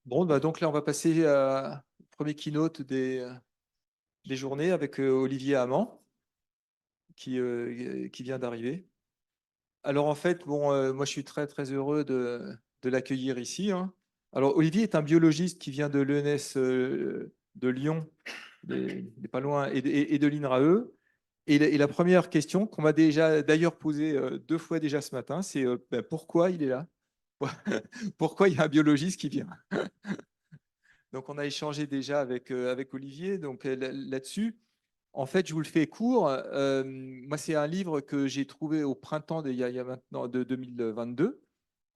Bon, bah donc là, on va passer au premier keynote des journées avec Olivier Amand, qui vient d'arriver. Alors, en fait, bon, moi, je suis très, très heureux de l'accueillir ici, hein. Alors, Olivier est un biologiste qui vient de l'ENS de Lyon, des pas loin, et de l'INRAE. Et la première question qu'on m'a déjà d'ailleurs posée 2 fois déjà ce matin, c'est ben, pourquoi il est là? Pourquoi il y a un biologiste qui vient? Donc, on a échangé déjà avec Olivier donc, là-dessus. En fait, je vous le fais court. Moi, c'est un livre que j'ai trouvé au printemps il y a maintenant de 2022,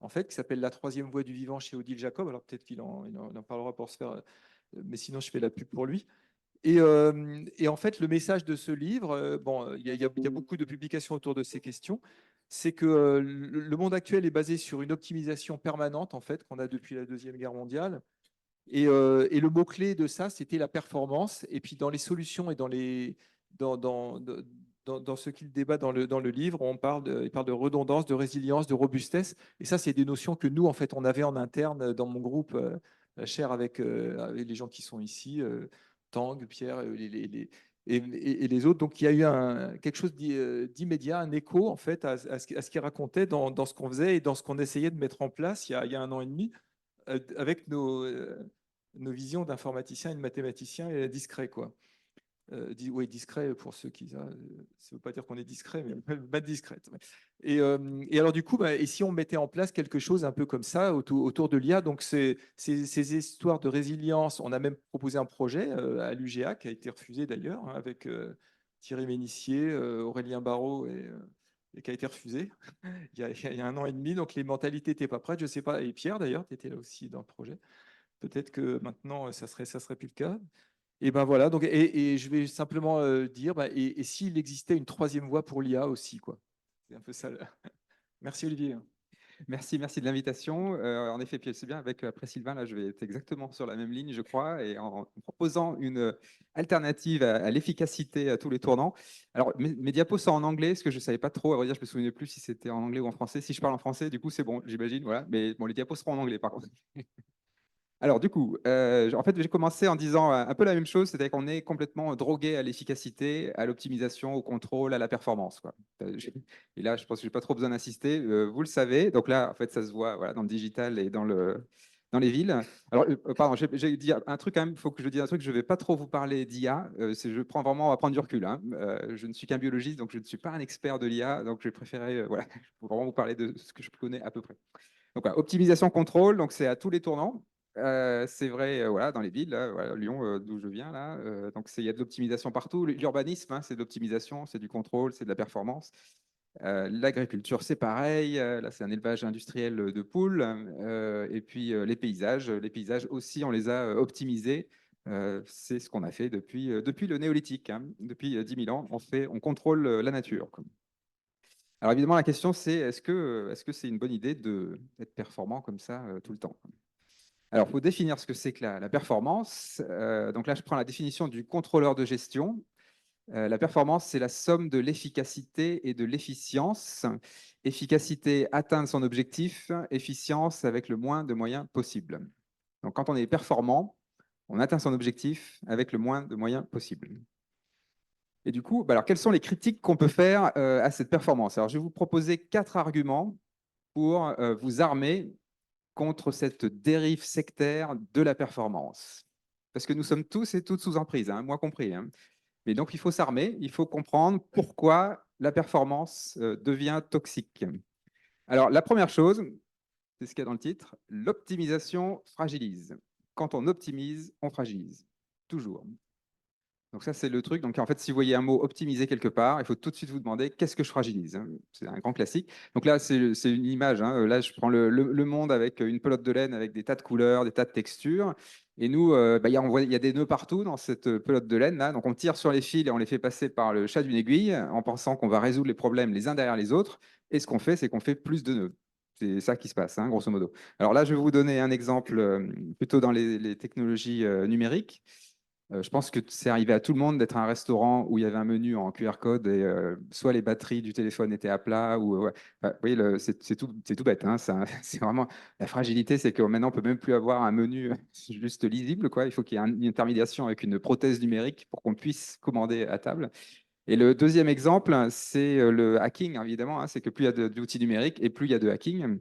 en fait, qui s'appelle La troisième voie du vivant chez Odile Jacob. Alors, peut-être qu'il en parlera pour se faire, mais sinon, je fais la pub pour lui. Et en fait, le message de ce livre, bon, il y a beaucoup de publications autour de ces questions, c'est que le monde actuel est basé sur une optimisation permanente, en fait, qu'on a depuis la Deuxième Guerre mondiale. Et le mot-clé de ça, c'était la performance. Et puis dans les solutions et dans ce qu'il débat dans le livre, il parle de redondance, de résilience, de robustesse. Et ça, c'est des notions que nous, en fait, on avait en interne dans mon groupe, cher avec les gens qui sont ici, Tang, Pierre, et les autres. Donc il y a eu quelque chose d'immédiat, un écho, en fait, à ce qu'il racontait dans ce qu'on faisait et dans ce qu'on essayait de mettre en place il y a 1 an et demi avec nos visions d'informaticiens et de mathématiciens discrets, quoi. Oui, discret pour ceux qui. Ça ne veut pas dire qu'on est discret, mais pas discrète. Ouais. Et alors, du coup, bah, et si on mettait en place quelque chose un peu comme ça autour de l'IA, donc ces histoires de résilience, on a même proposé un projet à l'UGA qui a été refusé d'ailleurs, hein, avec Thierry Ménissier, Aurélien Barraud et qui a été refusé il y a 1 an et demi. Donc, les mentalités n'étaient pas prêtes, je ne sais pas. Et Pierre, d'ailleurs, tu étais là aussi dans le projet. Peut-être que maintenant, ça serait plus le cas. Et ben voilà, donc, et je vais simplement dire, bah, et s'il existait une troisième voie pour l'IA aussi, quoi. C'est un peu ça. Merci Olivier. Merci, merci de l'invitation. En effet, puis c'est bien, après Sylvain, là, je vais être exactement sur la même ligne, je crois, et en proposant une alternative à l'efficacité à tous les tournants. Alors, mes diapos sont en anglais, ce que je ne savais pas trop, à vrai dire, je ne me souvenais plus si c'était en anglais ou en français. Si je parle en français, du coup, c'est bon, j'imagine, voilà. Mais bon, les diapos seront en anglais, par contre. Alors, du coup, en fait, j'ai commencé en disant un peu la même chose, c'est-à-dire qu'on est complètement drogué à l'efficacité, à l'optimisation, au contrôle, à la performance, quoi. Et là, je pense que je n'ai pas trop besoin d'insister, vous le savez. Donc là, en fait, ça se voit voilà, dans le digital et dans les villes. Alors, pardon, j'ai dit un truc quand même, il faut que je dise un truc, je ne vais pas trop vous parler d'IA, je prends vraiment à prendre du recul, hein. Je ne suis qu'un biologiste, donc je ne suis pas un expert de l'IA, donc je préférais voilà, vraiment vous parler de ce que je connais à peu près. Donc, voilà, optimisation, contrôle, donc c'est à tous les tournants. C'est vrai voilà, dans les villes, là, voilà, Lyon, d'où je viens, là, donc il y a de l'optimisation partout. L'urbanisme, hein, c'est de l'optimisation, c'est du contrôle, c'est de la performance. L'agriculture, c'est pareil. Là, c'est un élevage industriel de poules. Et puis les paysages aussi, on les a optimisés. C'est ce qu'on a fait depuis le néolithique, hein. Depuis 10 000 ans, on contrôle la nature. Alors évidemment, la question c'est est-ce que c'est une bonne idée d'être performant comme ça tout le temps? Alors, il faut définir ce que c'est que la performance. Donc là, je prends la définition du contrôleur de gestion. La performance, c'est la somme de l'efficacité et de l'efficience. Efficacité, atteindre son objectif. Efficience, avec le moins de moyens possible. Donc, quand on est performant, on atteint son objectif avec le moins de moyens possible. Et du coup, alors, quelles sont les critiques qu'on peut faire à cette performance? Alors, je vais vous proposer 4 arguments pour vous armer contre cette dérive sectaire de la performance. Parce que nous sommes tous et toutes sous emprise, hein, moi compris, hein. Mais donc, il faut s'armer, il faut comprendre pourquoi la performance devient toxique. Alors, la première chose, c'est ce qu'il y a dans le titre, l'optimisation fragilise. Quand on optimise, on fragilise. Toujours. Donc ça, c'est le truc. Donc en fait, si vous voyez un mot optimisé quelque part, il faut tout de suite vous demander qu'est-ce que je fragilise, hein. C'est un grand classique. Donc là, c'est une image, hein. Là, je prends le monde avec une pelote de laine avec des tas de couleurs, des tas de textures. Et nous, il y a des nœuds partout dans cette pelote de laine là. Donc on tire sur les fils et on les fait passer par le chat d'une aiguille en pensant qu'on va résoudre les problèmes les uns derrière les autres. Et ce qu'on fait, c'est qu'on fait plus de nœuds. C'est ça qui se passe, hein, grosso modo. Alors là, je vais vous donner un exemple plutôt dans les technologies numériques. Je pense que c'est arrivé à tout le monde d'être à un restaurant où il y avait un menu en QR code et soit les batteries du téléphone étaient à plat ou ouais. Enfin, vous voyez, c'est tout bête, hein, c'est vraiment la fragilité, c'est que maintenant on peut même plus avoir un menu juste lisible, quoi. Il faut qu'il y ait une intermédiation avec une prothèse numérique pour qu'on puisse commander à table. Et le deuxième exemple, c'est le hacking, évidemment, hein, c'est que plus il y a d'outils numériques et plus il y a de hacking.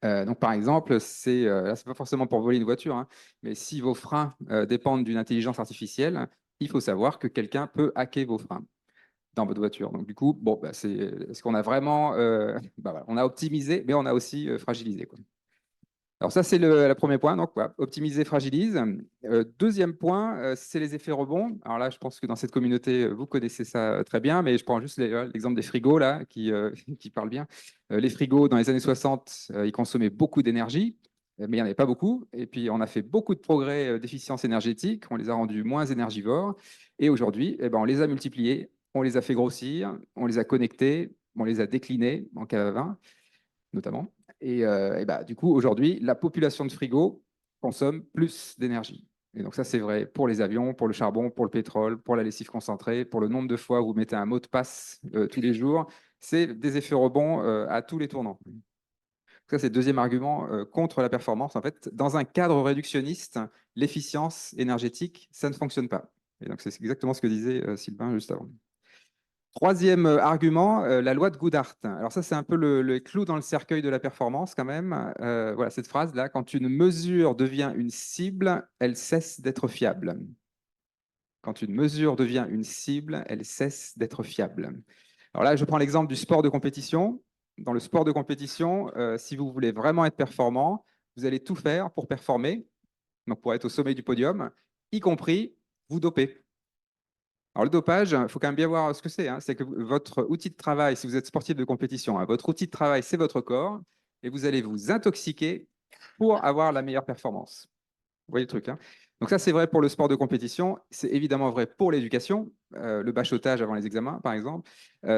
Donc, par exemple, là, c'est pas forcément pour voler une voiture, hein, mais si vos freins dépendent d'une intelligence artificielle, il faut savoir que quelqu'un peut hacker vos freins dans votre voiture. Donc, du coup, bon, bah, est-ce qu'on a vraiment, bah, voilà, on a optimisé, mais on a aussi fragilisé, quoi. Alors ça, c'est le premier point. Donc, voilà, optimiser, fragilise. Deuxième point, c'est les effets rebonds. Alors là, je pense que dans cette communauté, vous connaissez ça très bien, mais je prends juste l'exemple des frigos là, qui parle bien. Les frigos, dans les années 60, ils consommaient beaucoup d'énergie, mais il n'y en avait pas beaucoup. Et puis, on a fait beaucoup de progrès d'efficience énergétique. On les a rendus moins énergivores. Et aujourd'hui, eh ben, on les a multipliés, on les a fait grossir, on les a connectés, on les a déclinés en cave à vin, notamment. Et bah, du coup, aujourd'hui, la population de frigo consomme plus d'énergie. Et donc ça, c'est vrai pour les avions, pour le charbon, pour le pétrole, pour la lessive concentrée, pour le nombre de fois où vous mettez un mot de passe tous les jours. C'est des effets rebonds à tous les tournants. Ça, c'est le deuxième argument contre la performance. En fait, dans un cadre réductionniste, l'efficience énergétique, ça ne fonctionne pas. Et donc, c'est exactement ce que disait Sylvain juste avant. Troisième argument, la loi de Goodhart. Alors ça, c'est un peu le clou dans le cercueil de la performance quand même. Voilà, cette phrase-là, quand une mesure devient une cible, elle cesse d'être fiable. Quand une mesure devient une cible, elle cesse d'être fiable. Alors là, je prends l'exemple du sport de compétition. Dans le sport de compétition, si vous voulez vraiment être performant, vous allez tout faire pour performer, donc pour être au sommet du podium, y compris vous doper. Alors, le dopage, il faut quand même bien voir ce que c'est, hein. C'est que votre outil de travail, si vous êtes sportif de compétition, hein, votre outil de travail, c'est votre corps, et vous allez vous intoxiquer pour avoir la meilleure performance. Vous voyez le truc, hein. Donc ça, c'est vrai pour le sport de compétition. C'est évidemment vrai pour l'éducation, le bachotage avant les examens, par exemple.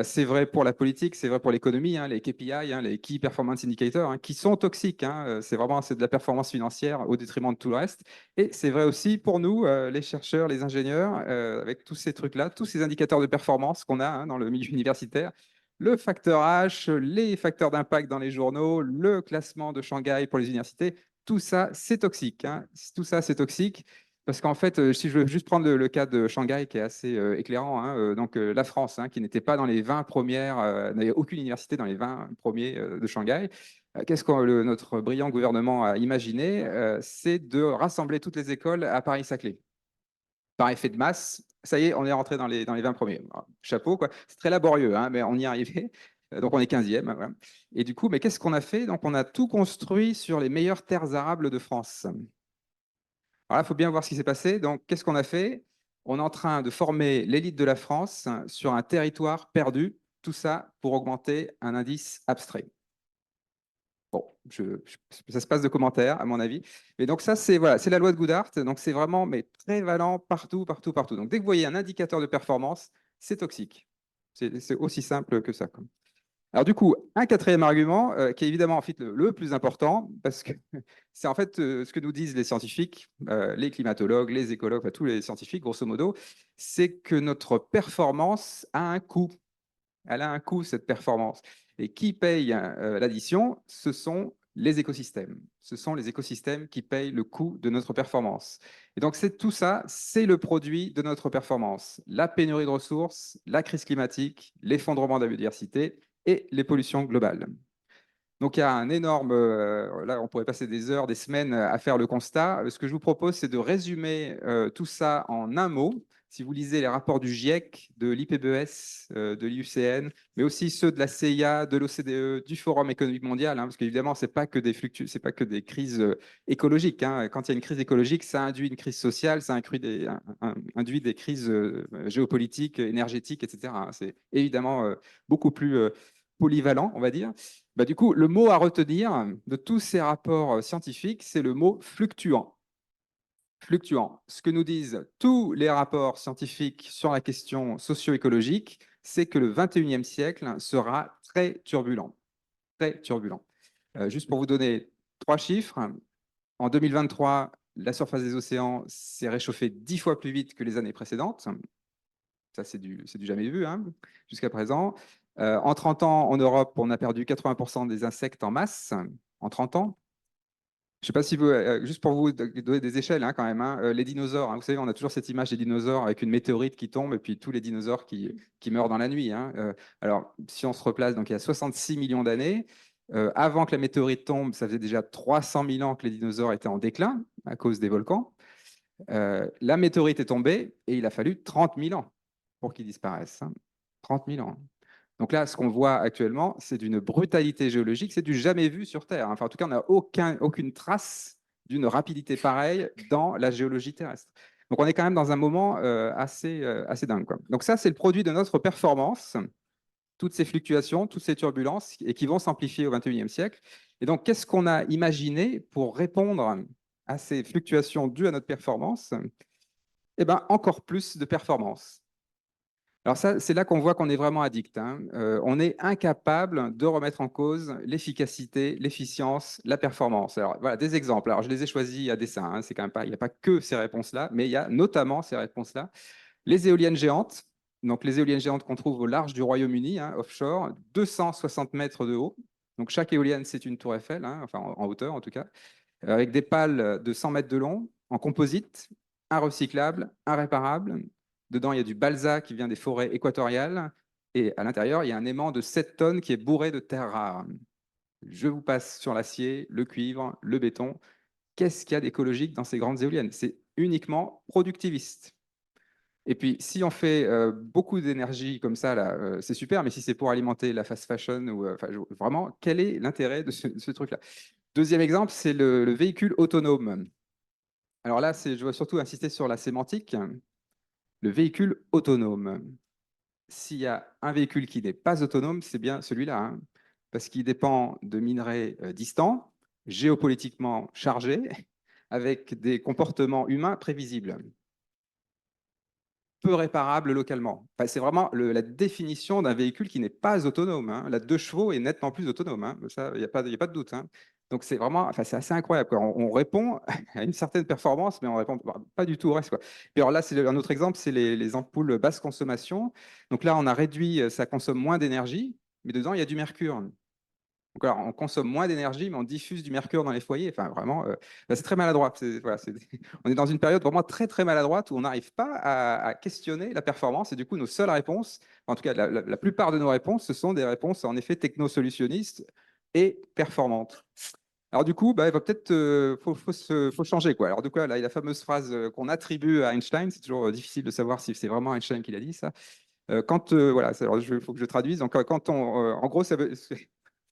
C'est vrai pour la politique, c'est vrai pour l'économie, hein, les KPI, hein, les Key Performance Indicators, hein, qui sont toxiques, hein. C'est de la performance financière au détriment de tout le reste. Et c'est vrai aussi pour nous, les chercheurs, les ingénieurs, avec tous ces trucs-là, tous ces indicateurs de performance qu'on a, hein, dans le milieu universitaire. Le facteur H, les facteurs d'impact dans les journaux, le classement de Shanghai pour les universités, tout ça, c'est toxique, hein. Tout ça, c'est toxique. Parce qu'en fait, si je veux juste prendre le cas de Shanghai, qui est assez éclairant, hein, donc la France, hein, qui n'était pas dans les 20 premières, n'avait aucune université dans les 20 premiers de Shanghai. Qu'est-ce que notre brillant gouvernement a imaginé? C'est de rassembler toutes les écoles à Paris-Saclay. Par effet de masse, ça y est, on est rentré dans les 20 premiers. Alors, chapeau, quoi. C'est très laborieux, hein, mais on y est arrivé. Donc, on est 15e. Voilà. Et du coup, mais qu'est-ce qu'on a fait? Donc, on a tout construit sur les meilleures terres arables de France. Alors là, il faut bien voir ce qui s'est passé. Donc, qu'est-ce qu'on a fait? On est en train de former l'élite de la France sur un territoire perdu. Tout ça pour augmenter un indice abstrait. Bon, ça se passe de commentaires, à mon avis. Mais donc ça, c'est voilà, c'est la loi de Goodhart. Donc c'est vraiment mais prévalent partout, partout, partout. Donc dès que vous voyez un indicateur de performance, c'est toxique. C'est aussi simple que ça, quoi. Alors du coup, un quatrième argument, qui est évidemment en fait le plus important, parce que c'est en fait ce que nous disent les scientifiques, les climatologues, les écologues, enfin, tous les scientifiques, grosso modo, c'est que notre performance a un coût. Elle a un coût, cette performance. Et qui paye l'addition? Ce sont les écosystèmes. Ce sont les écosystèmes qui payent le coût de notre performance. Et donc, tout ça, c'est le produit de notre performance. La pénurie de ressources, la crise climatique, l'effondrement de la biodiversité et les pollutions globales. Donc, il y a un énorme. Là, on pourrait passer des heures, des semaines à faire le constat. Ce que je vous propose, c'est de résumer tout ça en un mot. Si vous lisez les rapports du GIEC, de l'IPBES, de l'IUCN, mais aussi ceux de la CIA, de l'OCDE, du Forum économique mondial, hein, parce qu'évidemment, c'est pas que c'est pas que des crises écologiques, hein. Quand il y a une crise écologique, ça induit une crise sociale, ça induit des crises géopolitiques, énergétiques, etc., hein. C'est évidemment beaucoup plus polyvalent, on va dire. Bah, du coup, le mot à retenir de tous ces rapports scientifiques, c'est le mot fluctuant. Fluctuant. Ce que nous disent tous les rapports scientifiques sur la question socio-écologique, c'est que le 21e siècle sera très turbulent. Très turbulent. Juste pour vous donner trois chiffres, en 2023, la surface des océans s'est réchauffée 10 fois plus vite que les années précédentes. Ça, c'est du jamais vu hein, jusqu'à présent. En 30 ans, en Europe, on a perdu 80% des insectes en masse en 30 ans. Je ne sais pas si vous, juste pour vous donner des échelles hein, quand même, hein, les dinosaures, hein, vous savez, on a toujours cette image des dinosaures avec une météorite qui tombe et puis tous les dinosaures qui meurent dans la nuit. Hein. Alors, si on se replace, donc il y a 66 millions d'années, avant que la météorite tombe, ça faisait déjà 300 000 ans que les dinosaures étaient en déclin à cause des volcans. La météorite est tombée et il a fallu 30 000 ans pour qu'ils disparaissent. Hein. 30 000 ans. Donc là, ce qu'on voit actuellement, c'est d'une brutalité géologique, c'est du jamais vu sur Terre. Enfin, en tout cas, on n'a aucune trace d'une rapidité pareille dans la géologie terrestre. Donc on est quand même dans un moment assez dingue. Quoi. Donc ça, c'est le produit de notre performance, toutes ces fluctuations, toutes ces turbulences, et qui vont s'amplifier au XXIe siècle. Et donc, qu'est-ce qu'on a imaginé pour répondre à ces fluctuations dues à notre performance? Eh bien, encore plus de performance. Alors ça, c'est là qu'on voit qu'on est vraiment addict. Hein. On est incapable de remettre en cause l'efficacité, l'efficience, la performance. Alors voilà, des exemples. Alors je les ai choisis à dessein. Hein. C'est quand même pas, il n'y a pas que ces réponses-là, mais il y a notamment ces réponses-là. Les éoliennes géantes. Donc les éoliennes géantes qu'on trouve au large du Royaume-Uni, hein, offshore, 260 mètres de haut. Donc chaque éolienne, c'est une tour Eiffel, hein, enfin en hauteur en tout cas, avec des pales de 100 mètres de long, en composite, un recyclable, un réparable. Dedans, il y a du balsa qui vient des forêts équatoriales. Et à l'intérieur, il y a un aimant de 7 tonnes qui est bourré de terres rares. Je vous passe sur l'acier, le cuivre, le béton. Qu'est-ce qu'il y a d'écologique dans ces grandes éoliennes? C'est uniquement productiviste. Et puis, si on fait beaucoup d'énergie comme ça, là, c'est super, mais si c'est pour alimenter la fast fashion, ou, vraiment, quel est l'intérêt de ce truc-là? Deuxième exemple, c'est le véhicule autonome. Alors là, je veux surtout insister sur la sémantique. Le véhicule autonome. S'il y a un véhicule qui n'est pas autonome, c'est bien celui-là, hein, parce qu'il dépend de minerais distants, géopolitiquement chargés, avec des comportements humains prévisibles, peu réparables localement. Enfin, c'est vraiment la définition d'un véhicule qui n'est pas autonome. Hein. La 2 chevaux est nettement plus autonome, hein. Ça, il n'y a pas de doute. Hein. Donc c'est vraiment, enfin, c'est assez incroyable. Quoi. On répond à une certaine performance, mais on répond pas du tout au reste. Quoi. Puis alors là, c'est un autre exemple, c'est les ampoules basse consommation. Donc là, on a réduit, ça consomme moins d'énergie, mais dedans, il y a du mercure. Donc alors, on consomme moins d'énergie, mais on diffuse du mercure dans les foyers. Enfin, vraiment, c'est très maladroit. Voilà, on est dans une période vraiment très, très maladroite où on n'arrive pas à questionner la performance. Et du coup, nos seules réponses, en tout cas, la plupart de nos réponses, ce sont des réponses en effet technosolutionnistes et performantes. Alors du coup, il va peut-être faut changer quoi. Alors du coup, là, il y a la fameuse phrase qu'on attribue à Einstein. C'est toujours difficile de savoir si c'est vraiment Einstein qui l'a dit ça. Voilà, alors il faut que je traduise. Donc quand en gros, ça veut,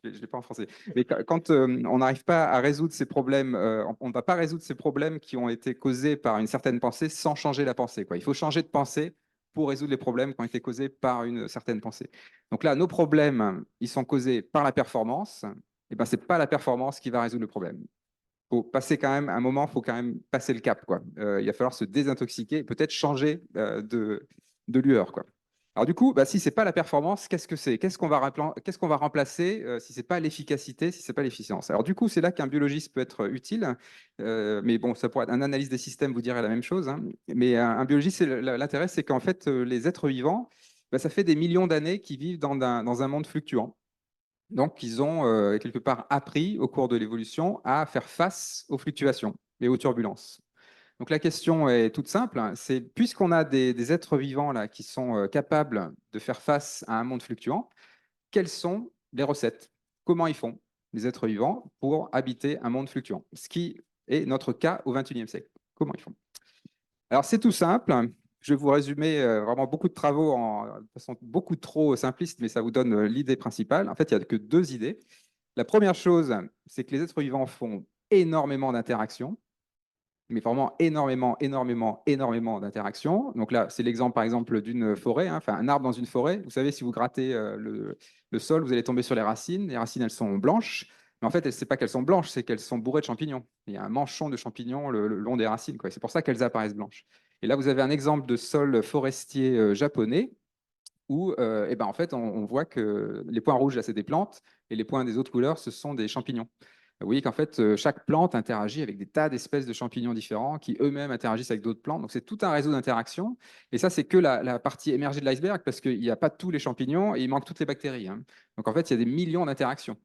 je ne l'ai pas en français. Mais quand on n'arrive pas à résoudre ces problèmes, on ne va pas résoudre ces problèmes qui ont été causés par une certaine pensée sans changer la pensée. Quoi. Il faut changer de pensée pour résoudre les problèmes qui ont été causés par une certaine pensée. Donc là, nos problèmes, ils sont causés par la performance. Et ben, ce n'est pas la performance qui va résoudre le problème. Il faut passer quand même, à un moment, il faut quand même passer le cap. Quoi. Il va falloir se désintoxiquer et peut-être changer de lueur. Quoi. Alors du coup, si ce n'est pas la performance, qu'est-ce que c'est? Qu'est-ce qu'on va remplacer si ce n'est pas l'efficacité, si ce n'est pas l'efficience? Alors du coup, c'est là qu'un biologiste peut être utile. Mais bon, ça pourrait être un analyste des systèmes vous dirait la même chose. Hein. Mais un biologiste, l'intérêt, c'est qu'en fait, les êtres vivants, ça fait des millions d'années qu'ils vivent dans un monde fluctuant. Donc, ils ont quelque part appris au cours de l'évolution à faire face aux fluctuations et aux turbulences. Donc la question est toute simple, hein, c'est puisqu'on a des êtres vivants là, qui sont capables de faire face à un monde fluctuant, quelles sont les recettes? Comment ils font, les êtres vivants, pour habiter un monde fluctuant? Ce qui est notre cas au XXIe siècle. Comment ils font? Alors c'est tout simple. Je vais vous résumer vraiment beaucoup de travaux de façon beaucoup trop simpliste, mais ça vous donne l'idée principale. En fait, il n'y a que 2 idées. La première chose, c'est que les êtres vivants font énormément d'interactions, mais vraiment énormément, énormément, énormément d'interactions. Donc là, c'est l'exemple, par exemple, d'une forêt, hein, enfin un arbre dans une forêt. Vous savez, si vous grattez le sol, vous allez tomber sur les racines. Les racines, elles sont blanches. Mais en fait, ce n'est pas qu'elles sont blanches, c'est qu'elles sont bourrées de champignons. Il y a un manchon de champignons le long des racines. C'est pour ça qu'elles apparaissent blanches. Et là, vous avez un exemple de sol forestier japonais où eh ben, en fait, on voit que les points rouges, là, c'est des plantes, et les points des autres couleurs, ce sont des champignons. Vous voyez qu'en fait, chaque plante interagit avec des tas d'espèces de champignons différents qui eux-mêmes interagissent avec d'autres plantes. Donc, c'est tout un réseau d'interactions. Et ça, c'est que la partie émergée de l'iceberg parce qu'il n'y a pas tous les champignons et il manque toutes les bactéries, hein. Donc, en fait, il y a des millions d'interactions.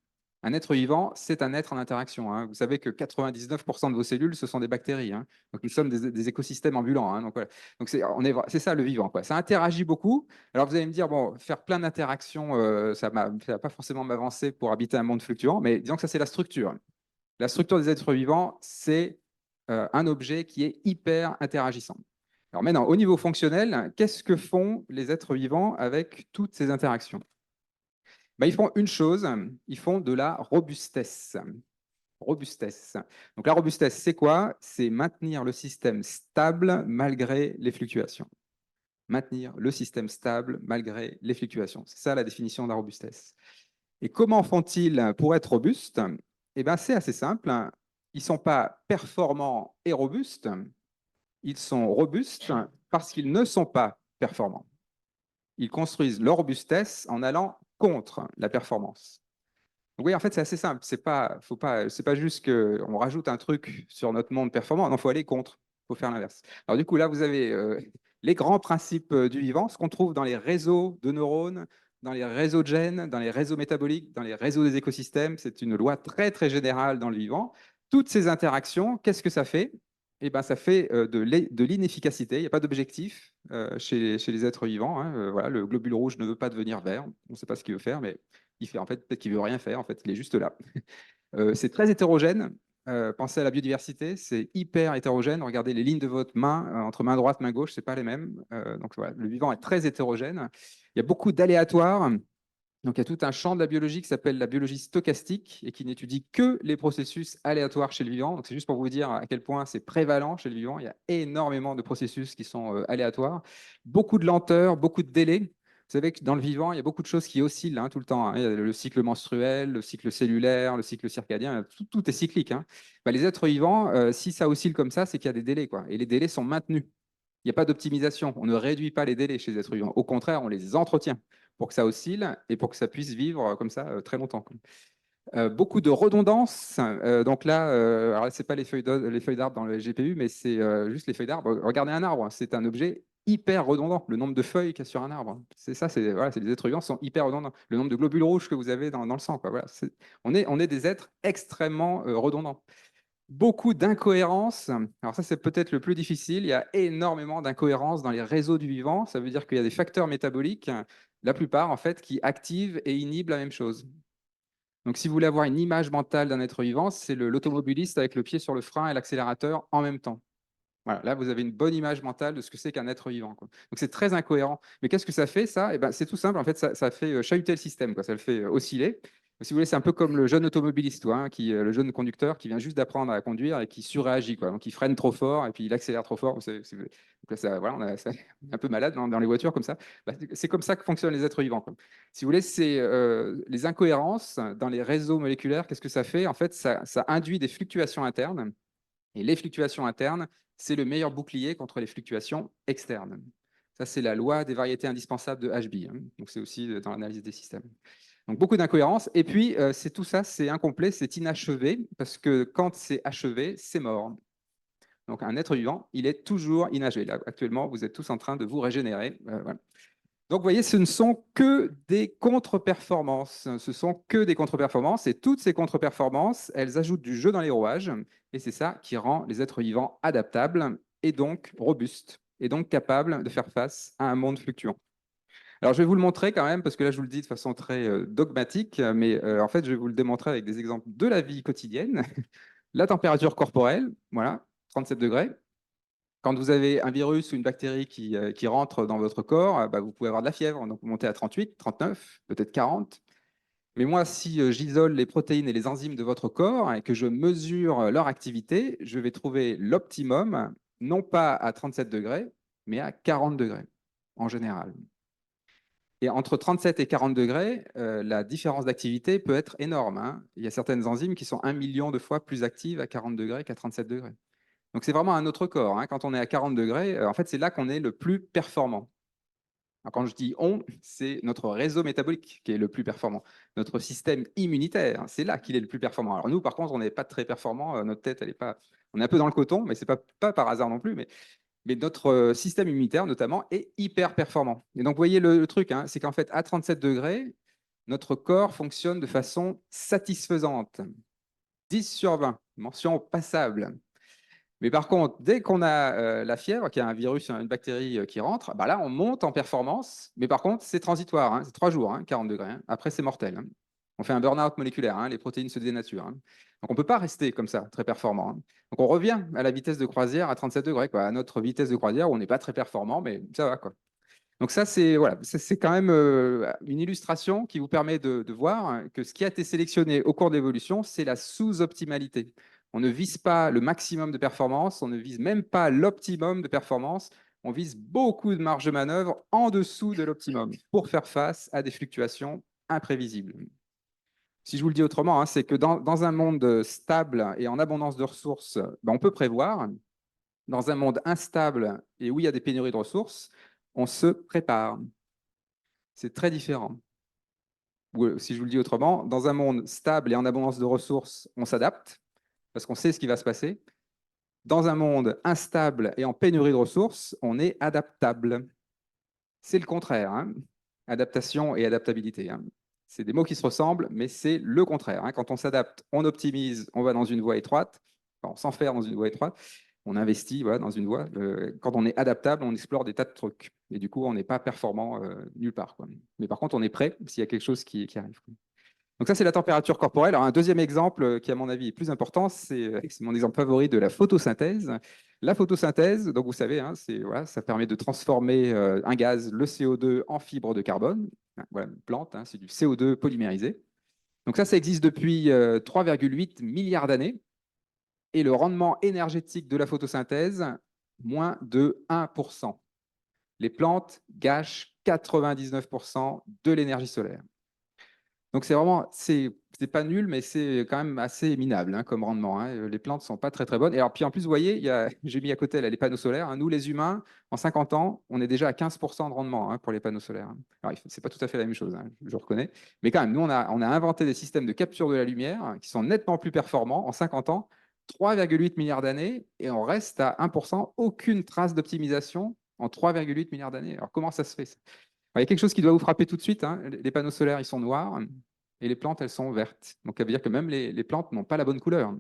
Un être vivant, c'est un être en interaction, hein. Vous savez que 99% de vos cellules, ce sont des bactéries, hein. Donc, nous sommes des écosystèmes ambulants, hein. Donc, voilà. Donc, c'est ça le vivant, quoi. Ça interagit beaucoup. Alors, vous allez me dire, bon, faire plein d'interactions, ça ne va pas forcément m'avancer pour habiter un monde fluctuant, mais disons que ça, c'est la structure. La structure des êtres vivants, c'est un objet qui est hyper interagissant. Alors maintenant, au niveau fonctionnel, qu'est-ce que font les êtres vivants avec toutes ces interactions? Ben, ils font une chose, ils font de la robustesse. Robustesse. Donc la robustesse, c'est quoi? C'est maintenir le système stable malgré les fluctuations. Maintenir le système stable malgré les fluctuations. C'est ça la définition de la robustesse. Et comment font-ils pour être robustes? Eh bien, c'est assez simple. Ils ne sont pas performants et robustes. Ils sont robustes parce qu'ils ne sont pas performants. Ils construisent leur robustesse en allant contre la performance. Donc oui, en fait, c'est assez simple. C'est pas juste qu'on rajoute un truc sur notre monde performant. Non, il faut aller contre. Il faut faire l'inverse. Alors du coup, là, vous avez les grands principes du vivant, ce qu'on trouve dans les réseaux de neurones, dans les réseaux de gènes, dans les réseaux métaboliques, dans les réseaux des écosystèmes. C'est une loi très, très générale dans le vivant. Toutes ces interactions, qu'est-ce que ça fait? Eh ben, ça fait de l'inefficacité. Il n'y a pas d'objectif chez les êtres vivants, hein. Voilà, le globule rouge ne veut pas devenir vert. On ne sait pas ce qu'il veut faire, mais il fait en fait peut-être qu'il veut rien faire. En fait, il est juste là. C'est très hétérogène. Pensez à la biodiversité, c'est hyper hétérogène. Regardez les lignes de votre main, entre main droite, main gauche, c'est pas les mêmes. Donc voilà, le vivant est très hétérogène. Il y a beaucoup d'aléatoires. Donc il y a tout un champ de la biologie qui s'appelle la biologie stochastique et qui n'étudie que les processus aléatoires chez le vivant. Donc c'est juste pour vous dire à quel point c'est prévalent chez le vivant. Il y a énormément de processus qui sont aléatoires, beaucoup de lenteur, beaucoup de délai. Vous savez que dans le vivant, il y a beaucoup de choses qui oscillent, hein, tout le temps, hein. Il y a le cycle menstruel, le cycle cellulaire, le cycle circadien, tout est cyclique, hein. Bah, les êtres vivants, si ça oscille comme ça, c'est qu'il y a des délais, quoi. Et les délais sont maintenus. Il n'y a pas d'optimisation. On ne réduit pas les délais chez les êtres vivants. Au contraire, on les entretient pour que ça oscille et pour que ça puisse vivre comme ça très longtemps. Beaucoup de redondance. Donc là, alors c'est pas les feuilles d'arbre dans le GPU, mais c'est juste les feuilles d'arbre. Regardez un arbre, c'est un objet hyper redondant. Le nombre de feuilles qu'il y a sur un arbre, c'est ça. Voilà, les êtres vivants sont hyper redondants. Le nombre de globules rouges que vous avez dans le sang, quoi. Voilà, on est des êtres extrêmement redondants. Beaucoup d'incohérences. Alors ça, c'est peut-être le plus difficile. Il y a énormément d'incohérences dans les réseaux du vivant. Ça veut dire qu'il y a des facteurs métaboliques, la plupart en fait, qui activent et inhibent la même chose. Donc si vous voulez avoir une image mentale d'un être vivant, c'est l'automobiliste avec le pied sur le frein et l'accélérateur en même temps. Voilà, là, vous avez une bonne image mentale de ce que c'est qu'un être vivant, quoi. Donc c'est très incohérent. Mais qu'est-ce que ça fait, ça? Eh ben, c'est tout simple. En fait, ça fait chahuter le système, quoi. Ça le fait osciller. Si vous voulez, c'est un peu comme le jeune automobiliste, quoi, hein, le jeune conducteur qui vient juste d'apprendre à conduire et qui surréagit, quoi. Donc il freine trop fort et puis il accélère trop fort. Donc là, voilà, on est un peu malade dans les voitures comme ça. Bah, c'est comme ça que fonctionnent les êtres vivants, quoi. Si vous voulez, c'est les incohérences dans les réseaux moléculaires. Qu'est-ce que ça fait? En fait, ça induit des fluctuations internes. Et les fluctuations internes, c'est le meilleur bouclier contre les fluctuations externes. Ça, c'est la loi des variétés indispensables de HB, hein. Donc, c'est aussi dans l'analyse des systèmes. Donc, beaucoup d'incohérences. Et puis, c'est tout ça, c'est incomplet, c'est inachevé, parce que quand c'est achevé, c'est mort. Donc, un être vivant, il est toujours inachevé. Là, actuellement, vous êtes tous en train de vous régénérer. Voilà. Donc, vous voyez, ce ne sont que des contre-performances. Ce sont que des contre-performances. Et toutes ces contre-performances, elles ajoutent du jeu dans les rouages. Et c'est ça qui rend les êtres vivants adaptables et donc robustes, et donc capables de faire face à un monde fluctuant. Alors, je vais vous le montrer quand même, parce que là, je vous le dis de façon très dogmatique, mais en fait, je vais vous le démontrer avec des exemples de la vie quotidienne. La température corporelle, voilà, 37 degrés. Quand vous avez un virus ou une bactérie qui rentre dans votre corps, bah, vous pouvez avoir de la fièvre, donc vous montez à 38, 39, peut-être 40. Mais moi, si j'isole les protéines et les enzymes de votre corps et que je mesure leur activité, je vais trouver l'optimum, non pas à 37 degrés, mais à 40 degrés en général. Et entre 37 et 40 degrés, la différence d'activité peut être énorme, hein. Il y a certaines enzymes qui sont 1 million de fois plus actives à 40 degrés qu'à 37 degrés. Donc c'est vraiment un autre corps, hein. Quand on est à 40 degrés, en fait, c'est là qu'on est le plus performant. Alors, quand je dis on, c'est notre réseau métabolique qui est le plus performant. Notre système immunitaire, c'est là qu'il est le plus performant. Alors nous, par contre, on n'est pas très performant. Notre tête, elle est pas. On est un peu dans le coton, mais c'est pas par hasard non plus. Mais notre système immunitaire, notamment, est hyper performant. Et donc, vous voyez le truc, hein, c'est qu'en fait, à 37 degrés, notre corps fonctionne de façon satisfaisante. 10 sur 20, mention passable. Mais par contre, dès qu'on a la fièvre, qu'il y a un virus, une bactérie qui rentre, bah là, on monte en performance. Mais par contre, c'est transitoire, hein, c'est 3 jours, hein, 40 degrés. Hein. Après, c'est mortel. Hein. On fait un burn-out moléculaire, hein, les protéines se dénaturent. Hein. Donc, on ne peut pas rester comme ça, très performant. Hein. Donc, on revient à la vitesse de croisière à 37 degrés, quoi, à notre vitesse de croisière où on n'est pas très performant, mais ça va. Quoi. Donc, ça, c'est voilà, c'est quand même une illustration qui vous permet de voir que ce qui a été sélectionné au cours de l'évolution, c'est la sous-optimalité. On ne vise pas le maximum de performance, on ne vise même pas l'optimum de performance, on vise beaucoup de marge de manœuvre en dessous de l'optimum pour faire face à des fluctuations imprévisibles. Si je vous le dis autrement, hein, c'est que dans un monde stable et en abondance de ressources, ben, on peut prévoir. Dans un monde instable et où il y a des pénuries de ressources, on se prépare. C'est très différent. Ou si je vous le dis autrement, dans un monde stable et en abondance de ressources, on s'adapte parce qu'on sait ce qui va se passer. Dans un monde instable et en pénurie de ressources, on est adaptable. C'est le contraire. Hein. Adaptation et adaptabilité. Hein. C'est des mots qui se ressemblent, mais c'est le contraire. Hein. Quand on s'adapte, on optimise, on va dans une voie étroite, enfin, on s'enferme dans une voie étroite, on investit voilà, dans une voie. Quand on est adaptable, on explore des tas de trucs. Et du coup, on n'est pas performant nulle part. Quoi. Mais par contre, on est prêt s'il y a quelque chose qui arrive. Quoi. Donc ça, c'est la température corporelle. Alors un deuxième exemple qui, à mon avis, est plus important, c'est mon exemple favori de la photosynthèse. La photosynthèse, donc vous savez, hein, voilà, ça permet de transformer un gaz, le CO2, en fibre de carbone. Voilà, une plante, hein, c'est du CO2 polymérisé. Donc ça existe depuis 3,8 milliards d'années. Et le rendement énergétique de la photosynthèse, moins de 1%. Les plantes gâchent 99% de l'énergie solaire. Donc c'est vraiment, c'est pas nul, mais c'est quand même assez minable hein, comme rendement. Hein. Les plantes ne sont pas très très bonnes. Et alors, puis en plus, vous voyez, j'ai mis à côté là, les panneaux solaires. Hein. Nous, les humains, en 50 ans, on est déjà à 15% de rendement hein, pour les panneaux solaires. Hein. Alors, c'est pas tout à fait la même chose, hein, je reconnais. Mais quand même, nous, on a inventé des systèmes de capture de la lumière hein, qui sont nettement plus performants en 50 ans, 3,8 milliards d'années, et on reste à 1%, aucune trace d'optimisation en 3,8 milliards d'années. Alors, comment ça se fait ça? Il y a quelque chose qui doit vous frapper tout de suite. Hein. Les panneaux solaires, ils sont noirs et les plantes, elles sont vertes. Donc, ça veut dire que même les plantes n'ont pas la bonne couleur.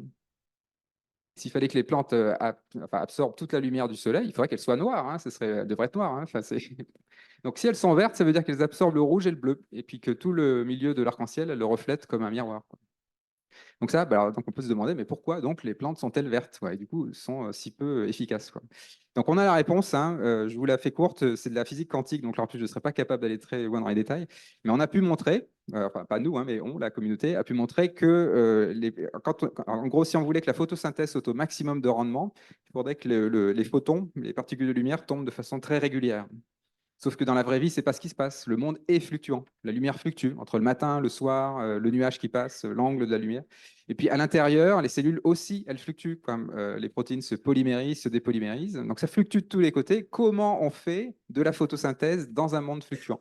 S'il fallait que les plantes absorbent toute la lumière du soleil, il faudrait qu'elles soient noires. Hein. Elles devraient être noires. Hein. Enfin, donc, si elles sont vertes, ça veut dire qu'elles absorbent le rouge et le bleu. Et puis que tout le milieu de l'arc-en-ciel, elles le reflète comme un miroir. Quoi. Donc ça, bah, donc on peut se demander, mais pourquoi donc les plantes sont-elles vertes ouais, et du coup, sont si peu efficaces quoi. Donc on a la réponse, hein, je vous la fais courte, c'est de la physique quantique, donc là en plus je ne serais pas capable d'aller très loin dans les détails, mais on a pu montrer, enfin pas nous, hein, mais on, la communauté, a pu montrer que en gros, si on voulait que la photosynthèse soit au maximum de rendement, il faudrait que les photons, les particules de lumière tombent de façon très régulière. Sauf que dans la vraie vie, ce n'est pas ce qui se passe. Le monde est fluctuant. La lumière fluctue entre le matin, le soir, le nuage qui passe, l'angle de la lumière. Et puis à l'intérieur, les cellules aussi, elles fluctuent. Comme les protéines se polymérisent, se dépolymérisent. Donc ça fluctue de tous les côtés. Comment on fait de la photosynthèse dans un monde fluctuant?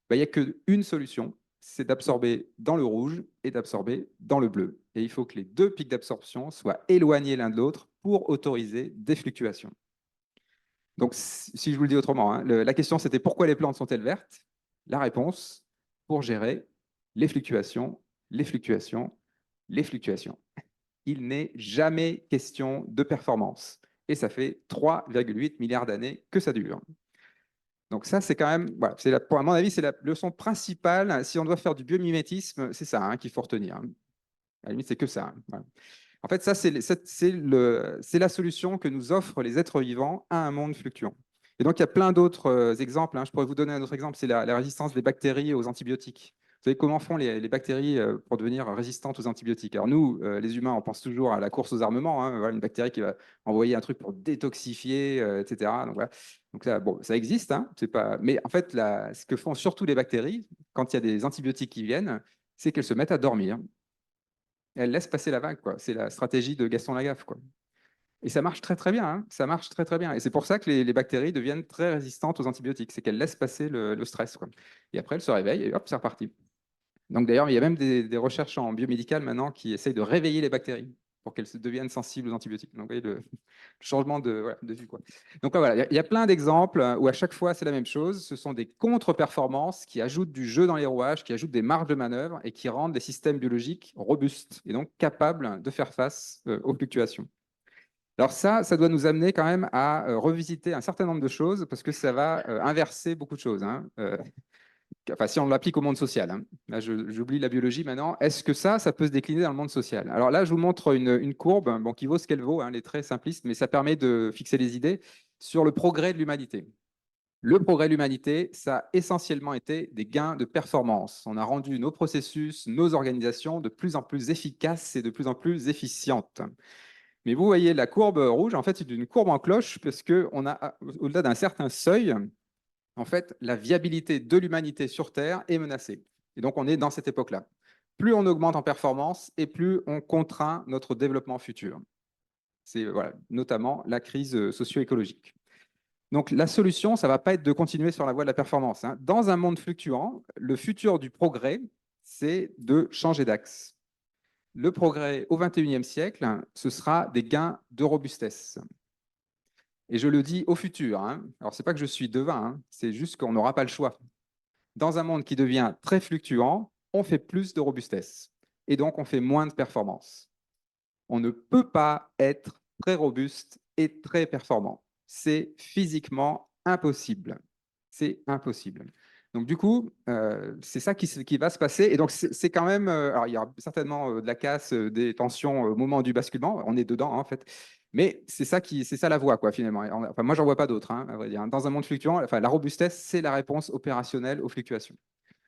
Ben, il n'y a qu'une solution, c'est d'absorber dans le rouge et d'absorber dans le bleu. Et il faut que les deux pics d'absorption soient éloignés l'un de l'autre pour autoriser des fluctuations. Donc, si je vous le dis autrement, hein, la question c'était pourquoi les plantes sont-elles vertes? La réponse, pour gérer les fluctuations, les fluctuations, les fluctuations. Il n'est jamais question de performance. Et ça fait 3,8 milliards d'années que ça dure. Donc ça, c'est quand même, voilà, à mon avis, c'est la leçon principale. Si on doit faire du biomimétisme, c'est ça hein, qu'il faut retenir. À la limite, c'est que ça. Hein, voilà. En fait, ça, c'est la solution que nous offrent les êtres vivants à un monde fluctuant. Et donc, il y a plein d'autres exemples. Hein. Je pourrais vous donner un autre exemple, c'est la résistance des bactéries aux antibiotiques. Vous savez comment font les bactéries pour devenir résistantes aux antibiotiques? Alors nous, les humains, on pense toujours à la course aux armements. Hein. Voilà, une bactérie qui va envoyer un truc pour détoxifier, etc. Donc, voilà. Donc là, bon, ça existe. Hein. Pas... Mais en fait, ce que font surtout les bactéries, quand il y a des antibiotiques qui viennent, c'est qu'elles se mettent à dormir. Elle laisse passer la vague. C'est la stratégie de Gaston Lagaffe. Quoi. Et ça marche très très bien, hein. Ça marche très très bien. Et c'est pour ça que les bactéries deviennent très résistantes aux antibiotiques, c'est qu'elles laissent passer le stress, quoi. Et après, elles se réveillent et hop, c'est reparti. Donc d'ailleurs, il y a même des recherches en biomédical maintenant qui essayent de réveiller les bactéries pour qu'elles deviennent sensibles aux antibiotiques. Donc vous voyez le changement voilà, de vue, quoi. Donc là, voilà, il y a plein d'exemples où à chaque fois c'est la même chose. Ce sont des contre-performances qui ajoutent du jeu dans les rouages, qui ajoutent des marges de manœuvre et qui rendent les systèmes biologiques robustes et donc capables de faire face aux fluctuations. Alors ça doit nous amener quand même à revisiter un certain nombre de choses parce que ça va inverser beaucoup de choses, hein. Enfin, si on l'applique au monde social, hein. Là, j'oublie la biologie maintenant. Est-ce que ça peut se décliner dans le monde social? Alors là, je vous montre une courbe bon, qui vaut ce qu'elle vaut, hein, elle est très simpliste, mais ça permet de fixer les idées sur le progrès de l'humanité. Le progrès de l'humanité, ça a essentiellement été des gains de performance. On a rendu nos processus, nos organisations de plus en plus efficaces et de plus en plus efficientes. Mais vous voyez, la courbe rouge, en fait, c'est une courbe en cloche parce qu'on a, au-delà d'un certain seuil, en fait, la viabilité de l'humanité sur Terre est menacée. Et donc, on est dans cette époque-là. Plus on augmente en performance et plus on contraint notre développement futur. C'est voilà, notamment la crise socio-écologique. Donc, la solution, ça ne va pas être de continuer sur la voie de la performance, hein. Dans un monde fluctuant, le futur du progrès, c'est de changer d'axe. Le progrès au XXIe siècle, ce sera des gains de robustesse. Et je le dis au futur, hein. Alors, ce n'est pas que je suis devin, hein. C'est juste qu'on n'aura pas le choix. Dans un monde qui devient très fluctuant, on fait plus de robustesse et donc on fait moins de performance. On ne peut pas être très robuste et très performant. C'est physiquement impossible. C'est impossible. Donc du coup, c'est ça qui va se passer. Et donc c'est quand même, alors il y a certainement de la casse, des tensions au moment du basculement. On est dedans, hein, en fait. Mais c'est ça la voie, quoi, finalement. Enfin, moi, j'en vois pas d'autres, hein, à vrai dire. Dans un monde fluctuant, enfin, la robustesse, c'est la réponse opérationnelle aux fluctuations.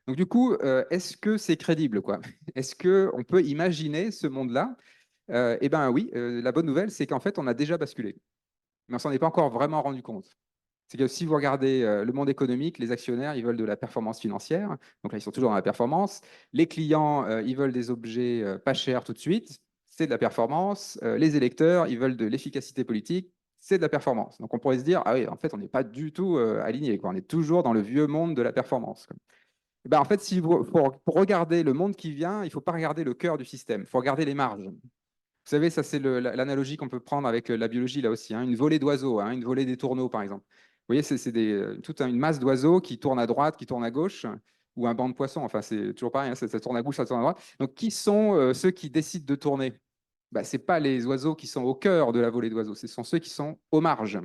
Donc du coup, est-ce que c'est crédible, quoi? Est-ce qu'on peut imaginer ce monde-là? Eh bien oui, la bonne nouvelle, c'est qu'en fait, on a déjà basculé. Mais on s'en est pas encore vraiment rendu compte. C'est que si vous regardez le monde économique, les actionnaires, ils veulent de la performance financière. Donc là, ils sont toujours dans la performance. Les clients, ils veulent des objets pas chers tout de suite. C'est de la performance. Les électeurs, ils veulent de l'efficacité politique. C'est de la performance. Donc on pourrait se dire, ah oui, en fait, on n'est pas du tout aligné, quoi. On est toujours dans le vieux monde de la performance, quoi. Eh ben, en fait, pour regarder le monde qui vient, il ne faut pas regarder le cœur du système. Il faut regarder les marges. Vous savez, ça, c'est l'analogie qu'on peut prendre avec la biologie, là aussi, hein. Une volée d'oiseaux, hein, une volée des tourneaux, par exemple. Vous voyez, c'est toute une masse d'oiseaux qui tournent à droite, qui tournent à gauche, ou un banc de poissons. Enfin, c'est toujours pareil, hein, ça tourne à gauche, ça tourne à droite. Donc, qui sont ceux qui décident de tourner? Bah, ce n'est pas les oiseaux qui sont au cœur de la volée d'oiseaux, ce sont ceux qui sont aux marges,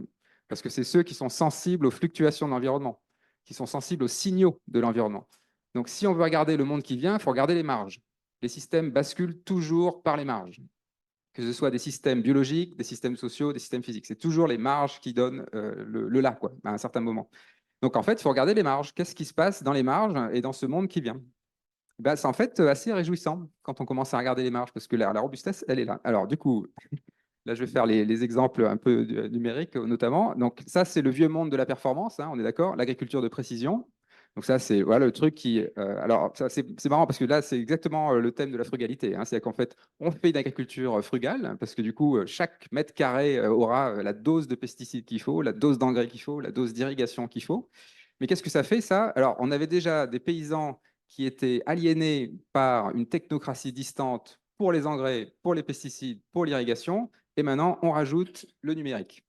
parce que c'est ceux qui sont sensibles aux fluctuations de l'environnement, qui sont sensibles aux signaux de l'environnement. Donc, si on veut regarder le monde qui vient, il faut regarder les marges. Les systèmes basculent toujours par les marges, que ce soit des systèmes biologiques, des systèmes sociaux, des systèmes physiques. C'est toujours les marges qui donnent le là, quoi, à un certain moment. Donc, en fait, il faut regarder les marges. Qu'est-ce qui se passe dans les marges et dans ce monde qui vient? Ben, c'est en fait assez réjouissant quand on commence à regarder les marges, parce que la robustesse, elle est là. Alors, du coup, là, je vais faire les exemples un peu numériques, notamment. Donc, ça, c'est le vieux monde de la performance, hein, on est d'accord, l'agriculture de précision. Donc, ça, c'est voilà, le truc qui. Alors, ça, c'est marrant parce que là, c'est exactement le thème de la frugalité, hein. C'est-à-dire qu'en fait, on fait une agriculture frugale parce que du coup, chaque mètre carré aura la dose de pesticides qu'il faut, la dose d'engrais qu'il faut, la dose d'irrigation qu'il faut. Mais qu'est-ce que ça fait, ça? Alors, on avait déjà des paysans qui étaient aliénés par une technocratie distante pour les engrais, pour les pesticides, pour l'irrigation. Et maintenant, on rajoute le numérique.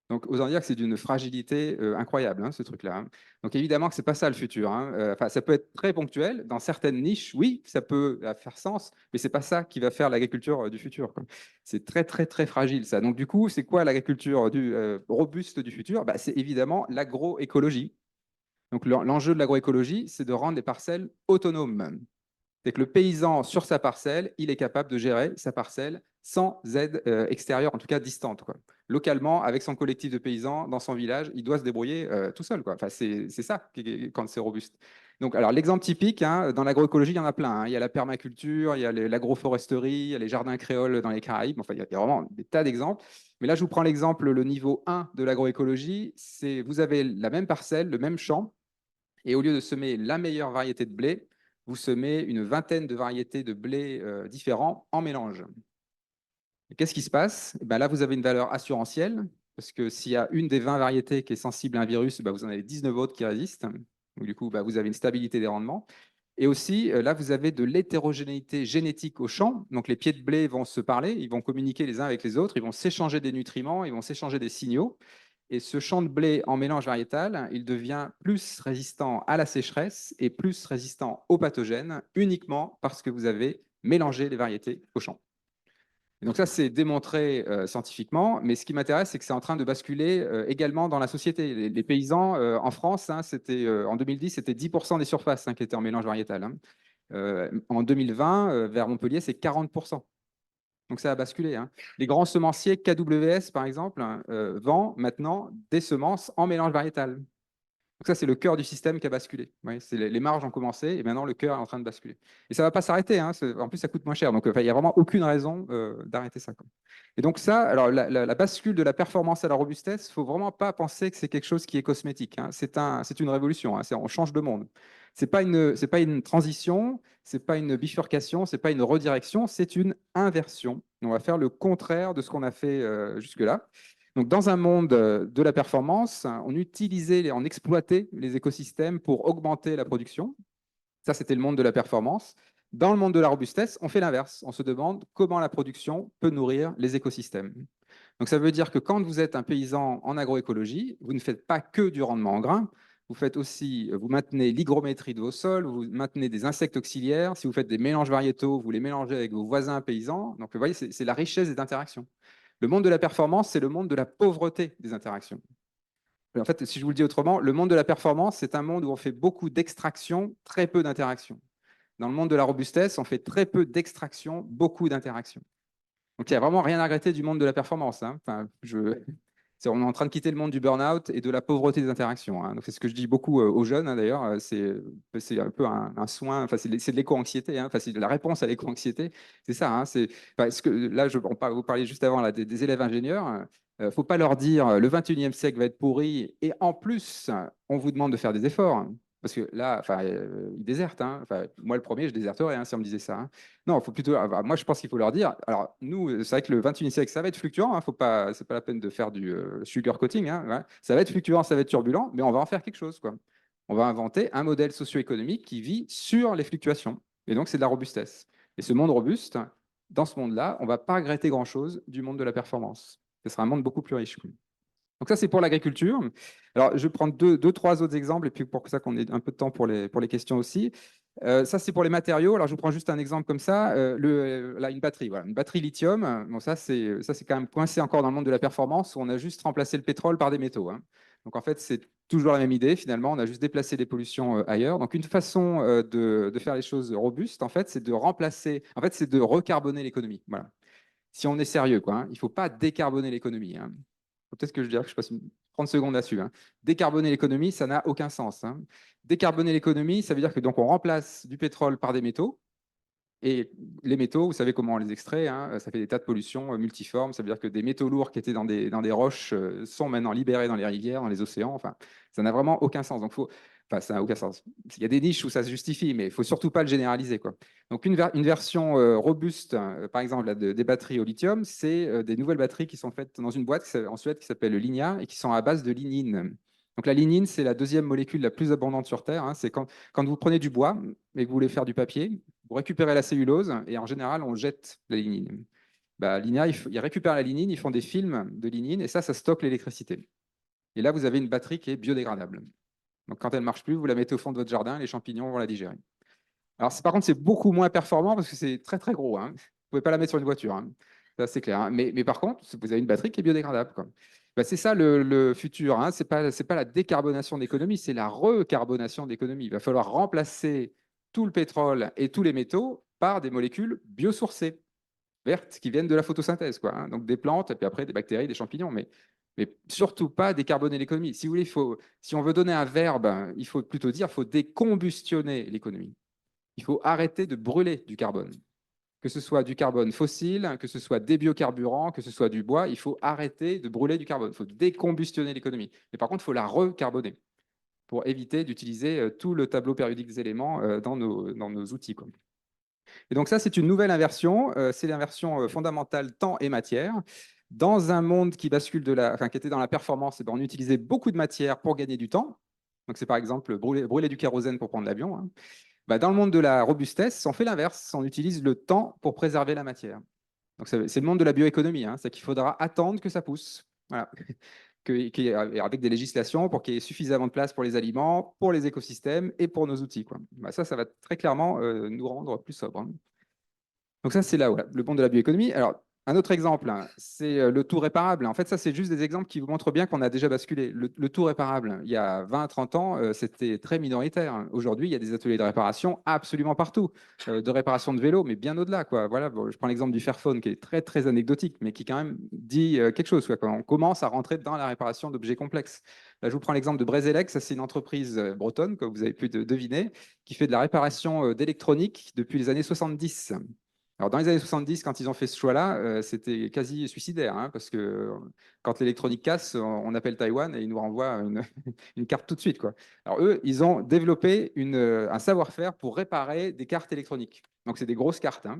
Donc, autant dire que c'est d'une fragilité incroyable, hein, ce truc-là, hein. Donc, évidemment que ce n'est pas ça le futur, hein. Enfin, ça peut être très ponctuel. Dans certaines niches, oui, ça peut faire sens, mais ce n'est pas ça qui va faire l'agriculture du futur, quoi. C'est très, très, très fragile, ça. Donc, du coup, c'est quoi l'agriculture robuste du futur? Bah, c'est évidemment l'agroécologie. Donc, l'enjeu de l'agroécologie, c'est de rendre les parcelles autonomes. C'est que le paysan, sur sa parcelle, il est capable de gérer sa parcelle sans aide extérieure, en tout cas distante, quoi. Localement, avec son collectif de paysans, dans son village, il doit se débrouiller tout seul, quoi. Enfin, c'est ça quand c'est robuste. Donc, alors, l'exemple typique, hein, dans l'agroécologie, il y en a plein, hein. Il y a la permaculture, il y a l'agroforesterie, il y a les jardins créoles dans les Caraïbes. Enfin, il y a vraiment des tas d'exemples. Mais là, je vous prends l'exemple, le niveau 1 de l'agroécologie. C'est vous avez la même parcelle, le même champ, et au lieu de semer la meilleure variété de blé, vous semez une vingtaine de variétés de blé différents en mélange. Qu'est-ce qui se passe? Eh ben là, vous avez une valeur assurantielle, parce que s'il y a une des 20 variétés qui est sensible à un virus, ben vous en avez 19 autres qui résistent. Donc, du coup, ben, vous avez une stabilité des rendements. Et aussi, là, vous avez de l'hétérogénéité génétique au champ. Donc, les pieds de blé vont se parler, ils vont communiquer les uns avec les autres, ils vont s'échanger des nutriments, ils vont s'échanger des signaux. Et ce champ de blé en mélange variétal, il devient plus résistant à la sécheresse et plus résistant aux pathogènes uniquement parce que vous avez mélangé les variétés au champ. Et donc ça, c'est démontré scientifiquement, mais ce qui m'intéresse, c'est que c'est en train de basculer également dans la société. Les paysans en France, hein, en 2010, c'était 10% des surfaces qui étaient en mélange variétal. Hein. En 2020, vers Montpellier, c'est 40%. Donc ça a basculé. Hein. Les grands semenciers KWS, par exemple, vendent maintenant des semences en mélange variétal. Donc ça, c'est le cœur du système qui a basculé. Ouais, les marges ont commencé et maintenant le cœur est en train de basculer. Et ça ne va pas s'arrêter. Hein, en plus, ça coûte moins cher. Donc, il n'y a vraiment aucune raison d'arrêter ça. Quoi. Et donc ça, alors la bascule de la performance à la robustesse, il ne faut vraiment pas penser que c'est quelque chose qui est cosmétique. Hein. C'est une révolution. Hein. On change de monde. Ce n'est pas une transition, ce n'est pas une bifurcation, ce n'est pas une redirection, c'est une inversion. On va faire le contraire de ce qu'on a fait jusque-là. Donc, dans un monde de la performance, on utilisait, on exploitait les écosystèmes pour augmenter la production. Ça, c'était le monde de la performance. Dans le monde de la robustesse, on fait l'inverse. On se demande comment la production peut nourrir les écosystèmes. Donc, ça veut dire que quand vous êtes un paysan en agroécologie, vous ne faites pas que du rendement en grains. Vous faites aussi, vous maintenez l'hygrométrie de vos sols, vous maintenez des insectes auxiliaires. Si vous faites des mélanges variétaux, vous les mélangez avec vos voisins paysans. Donc, vous voyez, c'est la richesse des interactions. Le monde de la performance, c'est le monde de la pauvreté des interactions. En fait, si je vous le dis autrement, le monde de la performance, c'est un monde où on fait beaucoup d'extraction, très peu d'interaction. Dans le monde de la robustesse, on fait très peu d'extraction, beaucoup d'interaction. Donc, il n'y a vraiment rien à regretter du monde de la performance. Hein. Enfin, on est en train de quitter le monde du burn-out et de la pauvreté des interactions. Hein. C'est ce que je dis beaucoup aux jeunes, hein, d'ailleurs. C'est un peu un soin, enfin, c'est de l'éco-anxiété, hein. Enfin, c'est la réponse à l'éco-anxiété. C'est ça. Hein. Parce que là, vous parliez juste avant là, des élèves ingénieurs. Il ne faut pas leur dire le 21e siècle va être pourri et en plus, on vous demande de faire des efforts. Hein. Parce que là, enfin, ils désertent. Hein. Enfin, moi, le premier, je déserterais hein, si on me disait ça. Hein. Non, il faut plutôt. Moi, je pense qu'il faut leur dire. Alors, nous, c'est vrai que le 21e siècle, ça va être fluctuant. Hein, c'est pas la peine de faire du sugar coating. Hein, ouais. Ça va être fluctuant, ça va être turbulent, mais on va en faire quelque chose. Quoi. On va inventer un modèle socio-économique qui vit sur les fluctuations. Et donc, c'est de la robustesse. Et ce monde robuste, dans ce monde-là, on ne va pas regretter grand-chose du monde de la performance. Ce sera un monde beaucoup plus riche. Donc ça, c'est pour l'agriculture. Alors, je vais prendre deux, trois autres exemples, et puis pour ça qu'on ait un peu de temps pour les questions aussi. Ça, c'est pour les matériaux. Alors, je vous prends juste un exemple comme ça. Là, une batterie, voilà, une batterie lithium. Bon, ça, c'est quand même coincé encore dans le monde de la performance, où on a juste remplacé le pétrole par des métaux. Hein. Donc, en fait, c'est toujours la même idée, finalement. On a juste déplacé les pollutions ailleurs. Donc, une façon de faire les choses robustes, en fait, c'est de remplacer, en fait, c'est de recarboner l'économie. Voilà. Si on est sérieux, quoi. Hein. Il ne faut pas décarboner l'économie. Hein. Peut-être que je dirais que je passe 30 secondes là-dessus. Hein. Décarboner l'économie, ça n'a aucun sens. Hein. Décarboner l'économie, ça veut dire que donc on remplace du pétrole par des métaux. Et les métaux, vous savez comment on les extrait, hein, ça fait des tas de pollutions multiformes. Ça veut dire que des métaux lourds qui étaient dans des roches sont maintenant libérés dans les rivières, dans les océans. Enfin, ça n'a vraiment aucun sens. Donc, enfin, ça n'a aucun sens. Il y a des niches où ça se justifie, mais il ne faut surtout pas le généraliser. Quoi. Donc, une version robuste, par exemple, là, des batteries au lithium, c'est des nouvelles batteries qui sont faites dans une boîte en Suède qui s'appelle Linia et qui sont à base de lignine. Donc, la lignine, c'est la deuxième molécule la plus abondante sur Terre. Hein. C'est quand vous prenez du bois et que vous voulez faire du papier, vous récupérez la cellulose et en général, on jette la lignine. Bah, Linia, ils récupèrent la lignine, ils font des films de lignine et ça stocke l'électricité. Et là, vous avez une batterie qui est biodégradable. Donc, quand elle ne marche plus, vous la mettez au fond de votre jardin, les champignons vont la digérer. Alors, par contre, c'est beaucoup moins performant parce que c'est très, très gros. Hein. Vous ne pouvez pas la mettre sur une voiture. Hein. Ça, c'est clair. Hein. Mais par contre, vous avez une batterie qui est biodégradable. Quoi. Bah, c'est ça le futur. Hein. Ce n'est pas la décarbonation de l'économie, c'est la recarbonation de l'économie. Il va falloir remplacer tout le pétrole et tous les métaux par des molécules biosourcées, vertes, qui viennent de la photosynthèse. Quoi, hein. Donc des plantes, et puis après des bactéries, des champignons. Mais surtout pas décarboner l'économie. Si vous voulez, si on veut donner un verbe, il faut plutôt dire qu'il faut décombustionner l'économie. Il faut arrêter de brûler du carbone. Que ce soit du carbone fossile, que ce soit des biocarburants, que ce soit du bois, il faut arrêter de brûler du carbone. Il faut décombustionner l'économie. Mais par contre, il faut la recarboner pour éviter d'utiliser tout le tableau périodique des éléments dans nos outils. Quoi. Et donc ça, c'est une nouvelle inversion. C'est l'inversion fondamentale temps et matière. Dans un monde qui bascule qui était dans la performance, eh ben, on utilisait beaucoup de matière pour gagner du temps. Donc c'est par exemple brûler du kérosène pour prendre l'avion, hein. Bah, dans le monde de la robustesse, on fait l'inverse. On utilise le temps pour préserver la matière. Donc c'est le monde de la bioéconomie, hein. C'est qu'il faudra attendre que ça pousse. Voilà. Avec des législations pour qu'il y ait suffisamment de place pour les aliments, pour les écosystèmes et pour nos outils, quoi. Bah, ça va très clairement nous rendre plus sobres, hein. Donc ça, c'est là, voilà, le monde de la bioéconomie. Alors, un autre exemple, hein, c'est le tout réparable. En fait, ça, c'est juste des exemples qui vous montrent bien qu'on a déjà basculé. Le tout réparable, il y a 20-30 ans, c'était très minoritaire, hein. Aujourd'hui, il y a des ateliers de réparation absolument partout, de réparation de vélos, mais bien au-delà, quoi. Voilà, bon, je prends l'exemple du Fairphone, qui est très, très anecdotique, mais qui quand même dit quelque chose, quoi, quand on commence à rentrer dans la réparation d'objets complexes. Là, je vous prends l'exemple de Brezelec. Ça, c'est une entreprise bretonne, comme vous avez pu deviner, qui fait de la réparation d'électronique depuis les années 70. Alors, dans les années 70, quand ils ont fait ce choix-là, c'était quasi suicidaire, hein, parce que quand l'électronique casse, on appelle Taïwan et ils nous renvoient une carte tout de suite, quoi. Alors, eux, ils ont développé un savoir-faire pour réparer des cartes électroniques. Donc, c'est des grosses cartes, hein.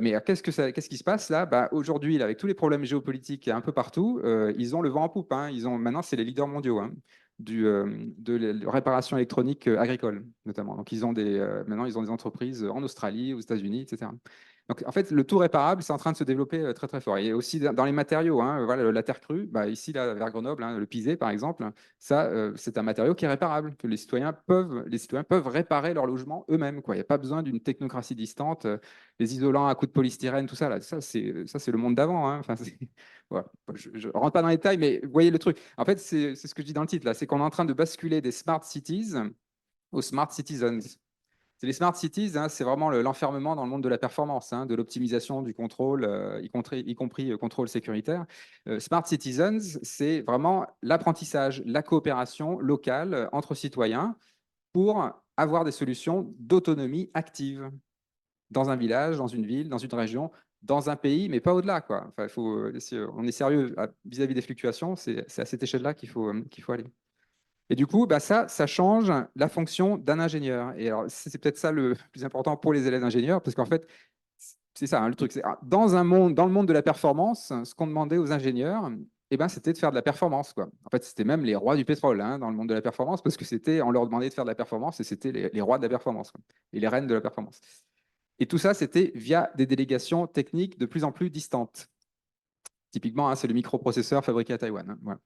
Mais qu'est-ce qui se passe là? Bah, aujourd'hui, là, avec tous les problèmes géopolitiques un peu partout, ils ont le vent en poupe, hein. Maintenant, c'est les leaders mondiaux, hein, de la réparation électronique agricole, notamment. Donc, maintenant, ils ont des entreprises en Australie, aux États-Unis, etc. Donc, en fait, le tout réparable, c'est en train de se développer très, très fort. Et aussi dans les matériaux, hein, voilà, la terre crue, bah, ici, là, vers Grenoble, hein, le pisé, par exemple, ça, c'est un matériau qui est réparable, que les citoyens peuvent réparer leur logement eux-mêmes, quoi. Il n'y a pas besoin d'une technocratie distante, les isolants à coups de polystyrène, tout ça, là, ça, c'est le monde d'avant, hein. Enfin, voilà. Je ne rentre pas dans les détails, mais vous voyez le truc. En fait, c'est ce que je dis dans le titre, là, c'est qu'on est en train de basculer des smart cities aux smart citizens. Les smart cities, hein, c'est vraiment l'enfermement dans le monde de la performance, hein, de l'optimisation, du contrôle, y compris contrôle sécuritaire. Smart citizens, c'est vraiment l'apprentissage, la coopération locale entre citoyens pour avoir des solutions d'autonomie active dans un village, dans une ville, dans une région, dans un pays, mais pas au-delà, quoi. Enfin, si on est sérieux vis-à-vis des fluctuations, c'est à cette échelle-là qu'il faut aller. Et du coup, bah ça change la fonction d'un ingénieur. Et alors, c'est peut-être ça le plus important pour les élèves d'ingénieurs, parce qu'en fait, c'est ça, hein, le truc. Dans le monde de la performance, ce qu'on demandait aux ingénieurs, eh ben, c'était de faire de la performance, quoi. En fait, c'était même les rois du pétrole, hein, dans le monde de la performance, parce que on leur demandait de faire de la performance, et c'était les rois de la performance, quoi, et les reines de la performance. Et tout ça, c'était via des délégations techniques de plus en plus distantes. Typiquement, hein, c'est le microprocesseur fabriqué à Taïwan, hein.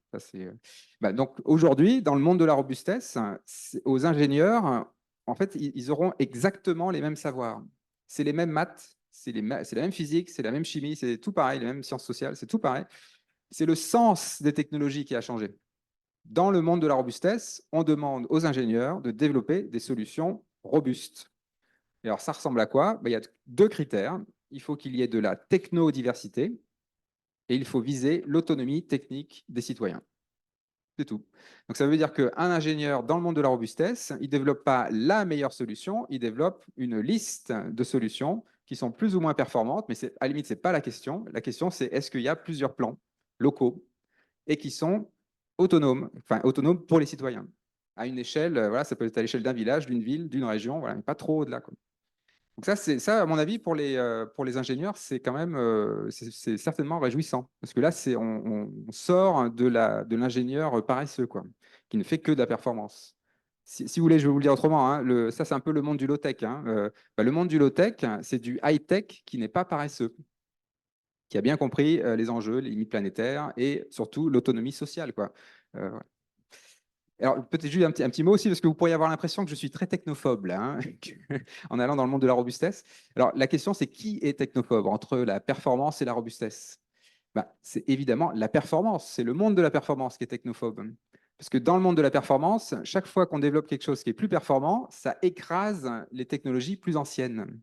Voilà, donc aujourd'hui, dans le monde de la robustesse, aux ingénieurs, en fait, ils auront exactement les mêmes savoirs. C'est les mêmes maths, c'est la même physique, c'est la même chimie, c'est tout pareil, les mêmes sciences sociales, c'est tout pareil. C'est le sens des technologies qui a changé. Dans le monde de la robustesse, on demande aux ingénieurs de développer des solutions robustes. Et alors, ça ressemble à quoi? Il y a deux critères. Il faut qu'il y ait de la technodiversité et il faut viser l'autonomie technique des citoyens. C'est tout. Donc, ça veut dire qu'un ingénieur dans le monde de la robustesse, il ne développe pas la meilleure solution, il développe une liste de solutions qui sont plus ou moins performantes, mais à la limite, ce n'est pas la question. La question, c'est est-ce qu'il y a plusieurs plans locaux et qui sont autonomes, enfin autonomes pour les citoyens, à une échelle, voilà, ça peut être à l'échelle d'un village, d'une ville, d'une région, voilà, mais pas trop au-delà, quoi. Donc ça, à mon avis, pour les ingénieurs, c'est quand même, c'est certainement réjouissant. Parce que là, on sort de l'ingénieur paresseux, quoi, qui ne fait que de la performance. Si vous voulez, je vais vous le dire autrement, hein, ça, c'est un peu le monde du low-tech, hein. Le monde du low-tech, c'est du high-tech qui n'est pas paresseux, qui a bien compris les enjeux, les limites planétaires et surtout l'autonomie sociale, quoi. Voilà. Alors, peut-être juste un petit mot aussi, parce que vous pourriez avoir l'impression que je suis très technophobe, là, hein, en allant dans le monde de la robustesse. Alors, la question, c'est qui est technophobe entre la performance et la robustesse? C'est évidemment la performance. C'est le monde de la performance qui est technophobe. Parce que dans le monde de la performance, chaque fois qu'on développe quelque chose qui est plus performant, ça écrase les technologies plus anciennes.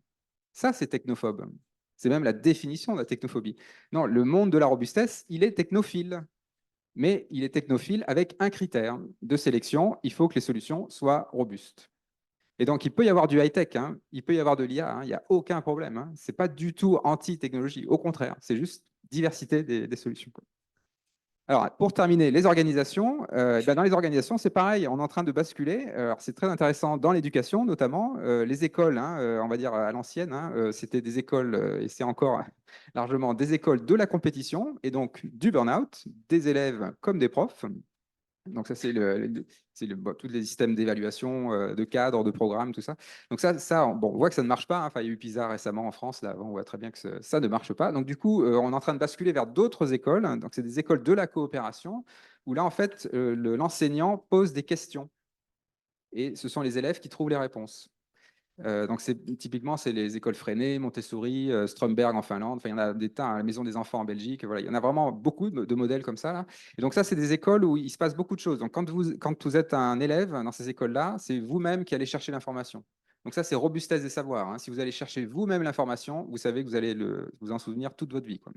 Ça, c'est technophobe. C'est même la définition de la technophobie. Non, le monde de la robustesse, il est technophile. Mais il est technophile avec un critère de sélection, il faut que les solutions soient robustes. Et donc, il peut y avoir du high-tech, hein, il peut y avoir de l'IA, hein, il n'y a aucun problème, hein. Ce n'est pas du tout anti-technologie, au contraire, c'est juste diversité des solutions, quoi. Alors, pour terminer, les organisations, dans les organisations, c'est pareil, on est en train de basculer. Alors, c'est très intéressant dans l'éducation, notamment. Les écoles, hein, on va dire à l'ancienne, hein, c'était des écoles, et c'est encore largement des écoles de la compétition, et donc du burn-out, des élèves comme des profs. Donc ça, tous les systèmes d'évaluation, de cadres, de programmes, tout ça. Donc bon, on voit que ça ne marche pas, hein. Enfin, il y a eu PISA récemment en France, là, on voit très bien que ça ne marche pas. Donc du coup, on est en train de basculer vers d'autres écoles. Donc c'est des écoles de la coopération, où là, en fait, l'enseignant pose des questions. Et ce sont les élèves qui trouvent les réponses. Donc typiquement, c'est les écoles Freinet, Montessori, Stromberg en Finlande. Enfin, il y en a des tas, hein, la Maison des enfants en Belgique. Voilà, il y en a vraiment beaucoup de modèles comme ça, là. Et donc ça, c'est des écoles où il se passe beaucoup de choses. Donc quand vous êtes un élève dans ces écoles-là, c'est vous-même qui allez chercher l'information. Donc ça, c'est robustesse des savoirs, hein. Si vous allez chercher vous-même l'information, vous savez que vous allez vous en souvenir toute votre vie, quoi.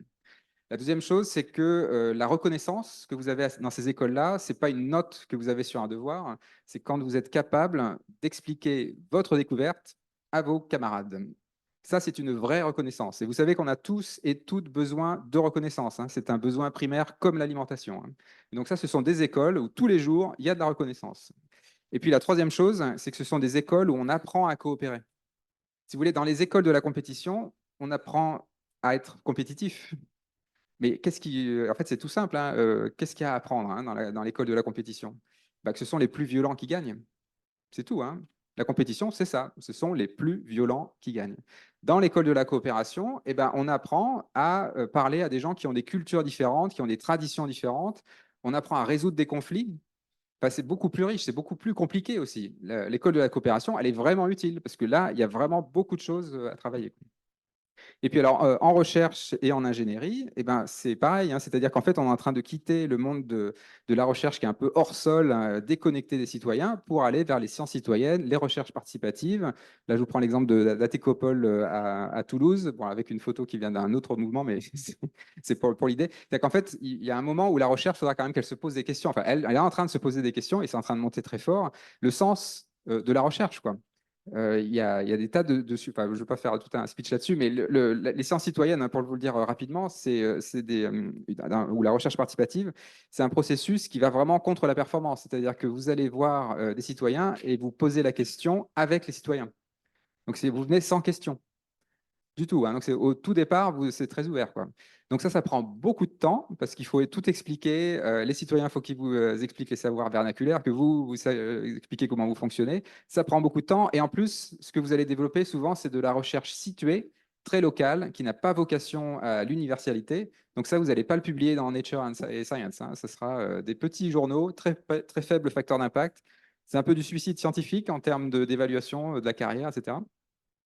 La deuxième chose, c'est que la reconnaissance que vous avez dans ces écoles-là, ce n'est pas une note que vous avez sur un devoir, c'est quand vous êtes capable d'expliquer votre découverte à vos camarades. Ça, c'est une vraie reconnaissance. Et vous savez qu'on a tous et toutes besoin de reconnaissance, hein. C'est un besoin primaire comme l'alimentation, hein. Et donc ça, ce sont des écoles où tous les jours, il y a de la reconnaissance. Et puis la troisième chose, c'est que ce sont des écoles où on apprend à coopérer. Si vous voulez, dans les écoles de la compétition, on apprend à être compétitif. Mais en fait, c'est tout simple, hein. Qu'est-ce qu'il y a à apprendre, hein, dans l'école de la compétition? Bah, que ce sont les plus violents qui gagnent. C'est tout, hein. La compétition, c'est ça. Ce sont les plus violents qui gagnent. Dans l'école de la coopération, eh ben, on apprend à parler à des gens qui ont des cultures différentes, qui ont des traditions différentes. On apprend à résoudre des conflits. Enfin, c'est beaucoup plus riche, c'est beaucoup plus compliqué aussi. L'école de la coopération, elle est vraiment utile parce que là, il y a vraiment beaucoup de choses à travailler. Et puis alors, en recherche et en ingénierie, eh ben, c'est pareil, hein, c'est-à-dire qu'en fait, on est en train de quitter le monde de la recherche qui est un peu hors sol, hein, déconnecté des citoyens, pour aller vers les sciences citoyennes, les recherches participatives. Là, je vous prends l'exemple de la Técopole à Toulouse, bon, avec une photo qui vient d'un autre mouvement, mais c'est pour l'idée. C'est-à-dire qu'en fait, il y a un moment où la recherche, il faudra quand même qu'elle se pose des questions. Enfin, elle est en train de se poser des questions et c'est en train de monter très fort. Le sens de la recherche, quoi. Il y a des tas enfin, je ne vais pas faire tout un speech là-dessus, mais les sciences citoyennes, hein, pour vous le dire rapidement, ou la recherche participative, c'est un processus qui va vraiment contre la performance. C'est-à-dire que vous allez voir des citoyens et vous posez la question avec les citoyens. Donc, vous venez sans question du tout, hein. Donc, au tout départ, c'est très ouvert, quoi. Donc ça prend beaucoup de temps parce qu'il faut tout expliquer. Les citoyens, il faut qu'ils vous expliquent les savoirs vernaculaires, que vous expliquez comment vous fonctionnez. Ça prend beaucoup de temps. Et en plus, ce que vous allez développer souvent, c'est de la recherche située, très locale, qui n'a pas vocation à l'universalité. Donc ça, vous n'allez pas le publier dans Nature and Science, hein. Ça sera des petits journaux, très, très faible facteur d'impact. C'est un peu du suicide scientifique en termes d'évaluation de la carrière, etc.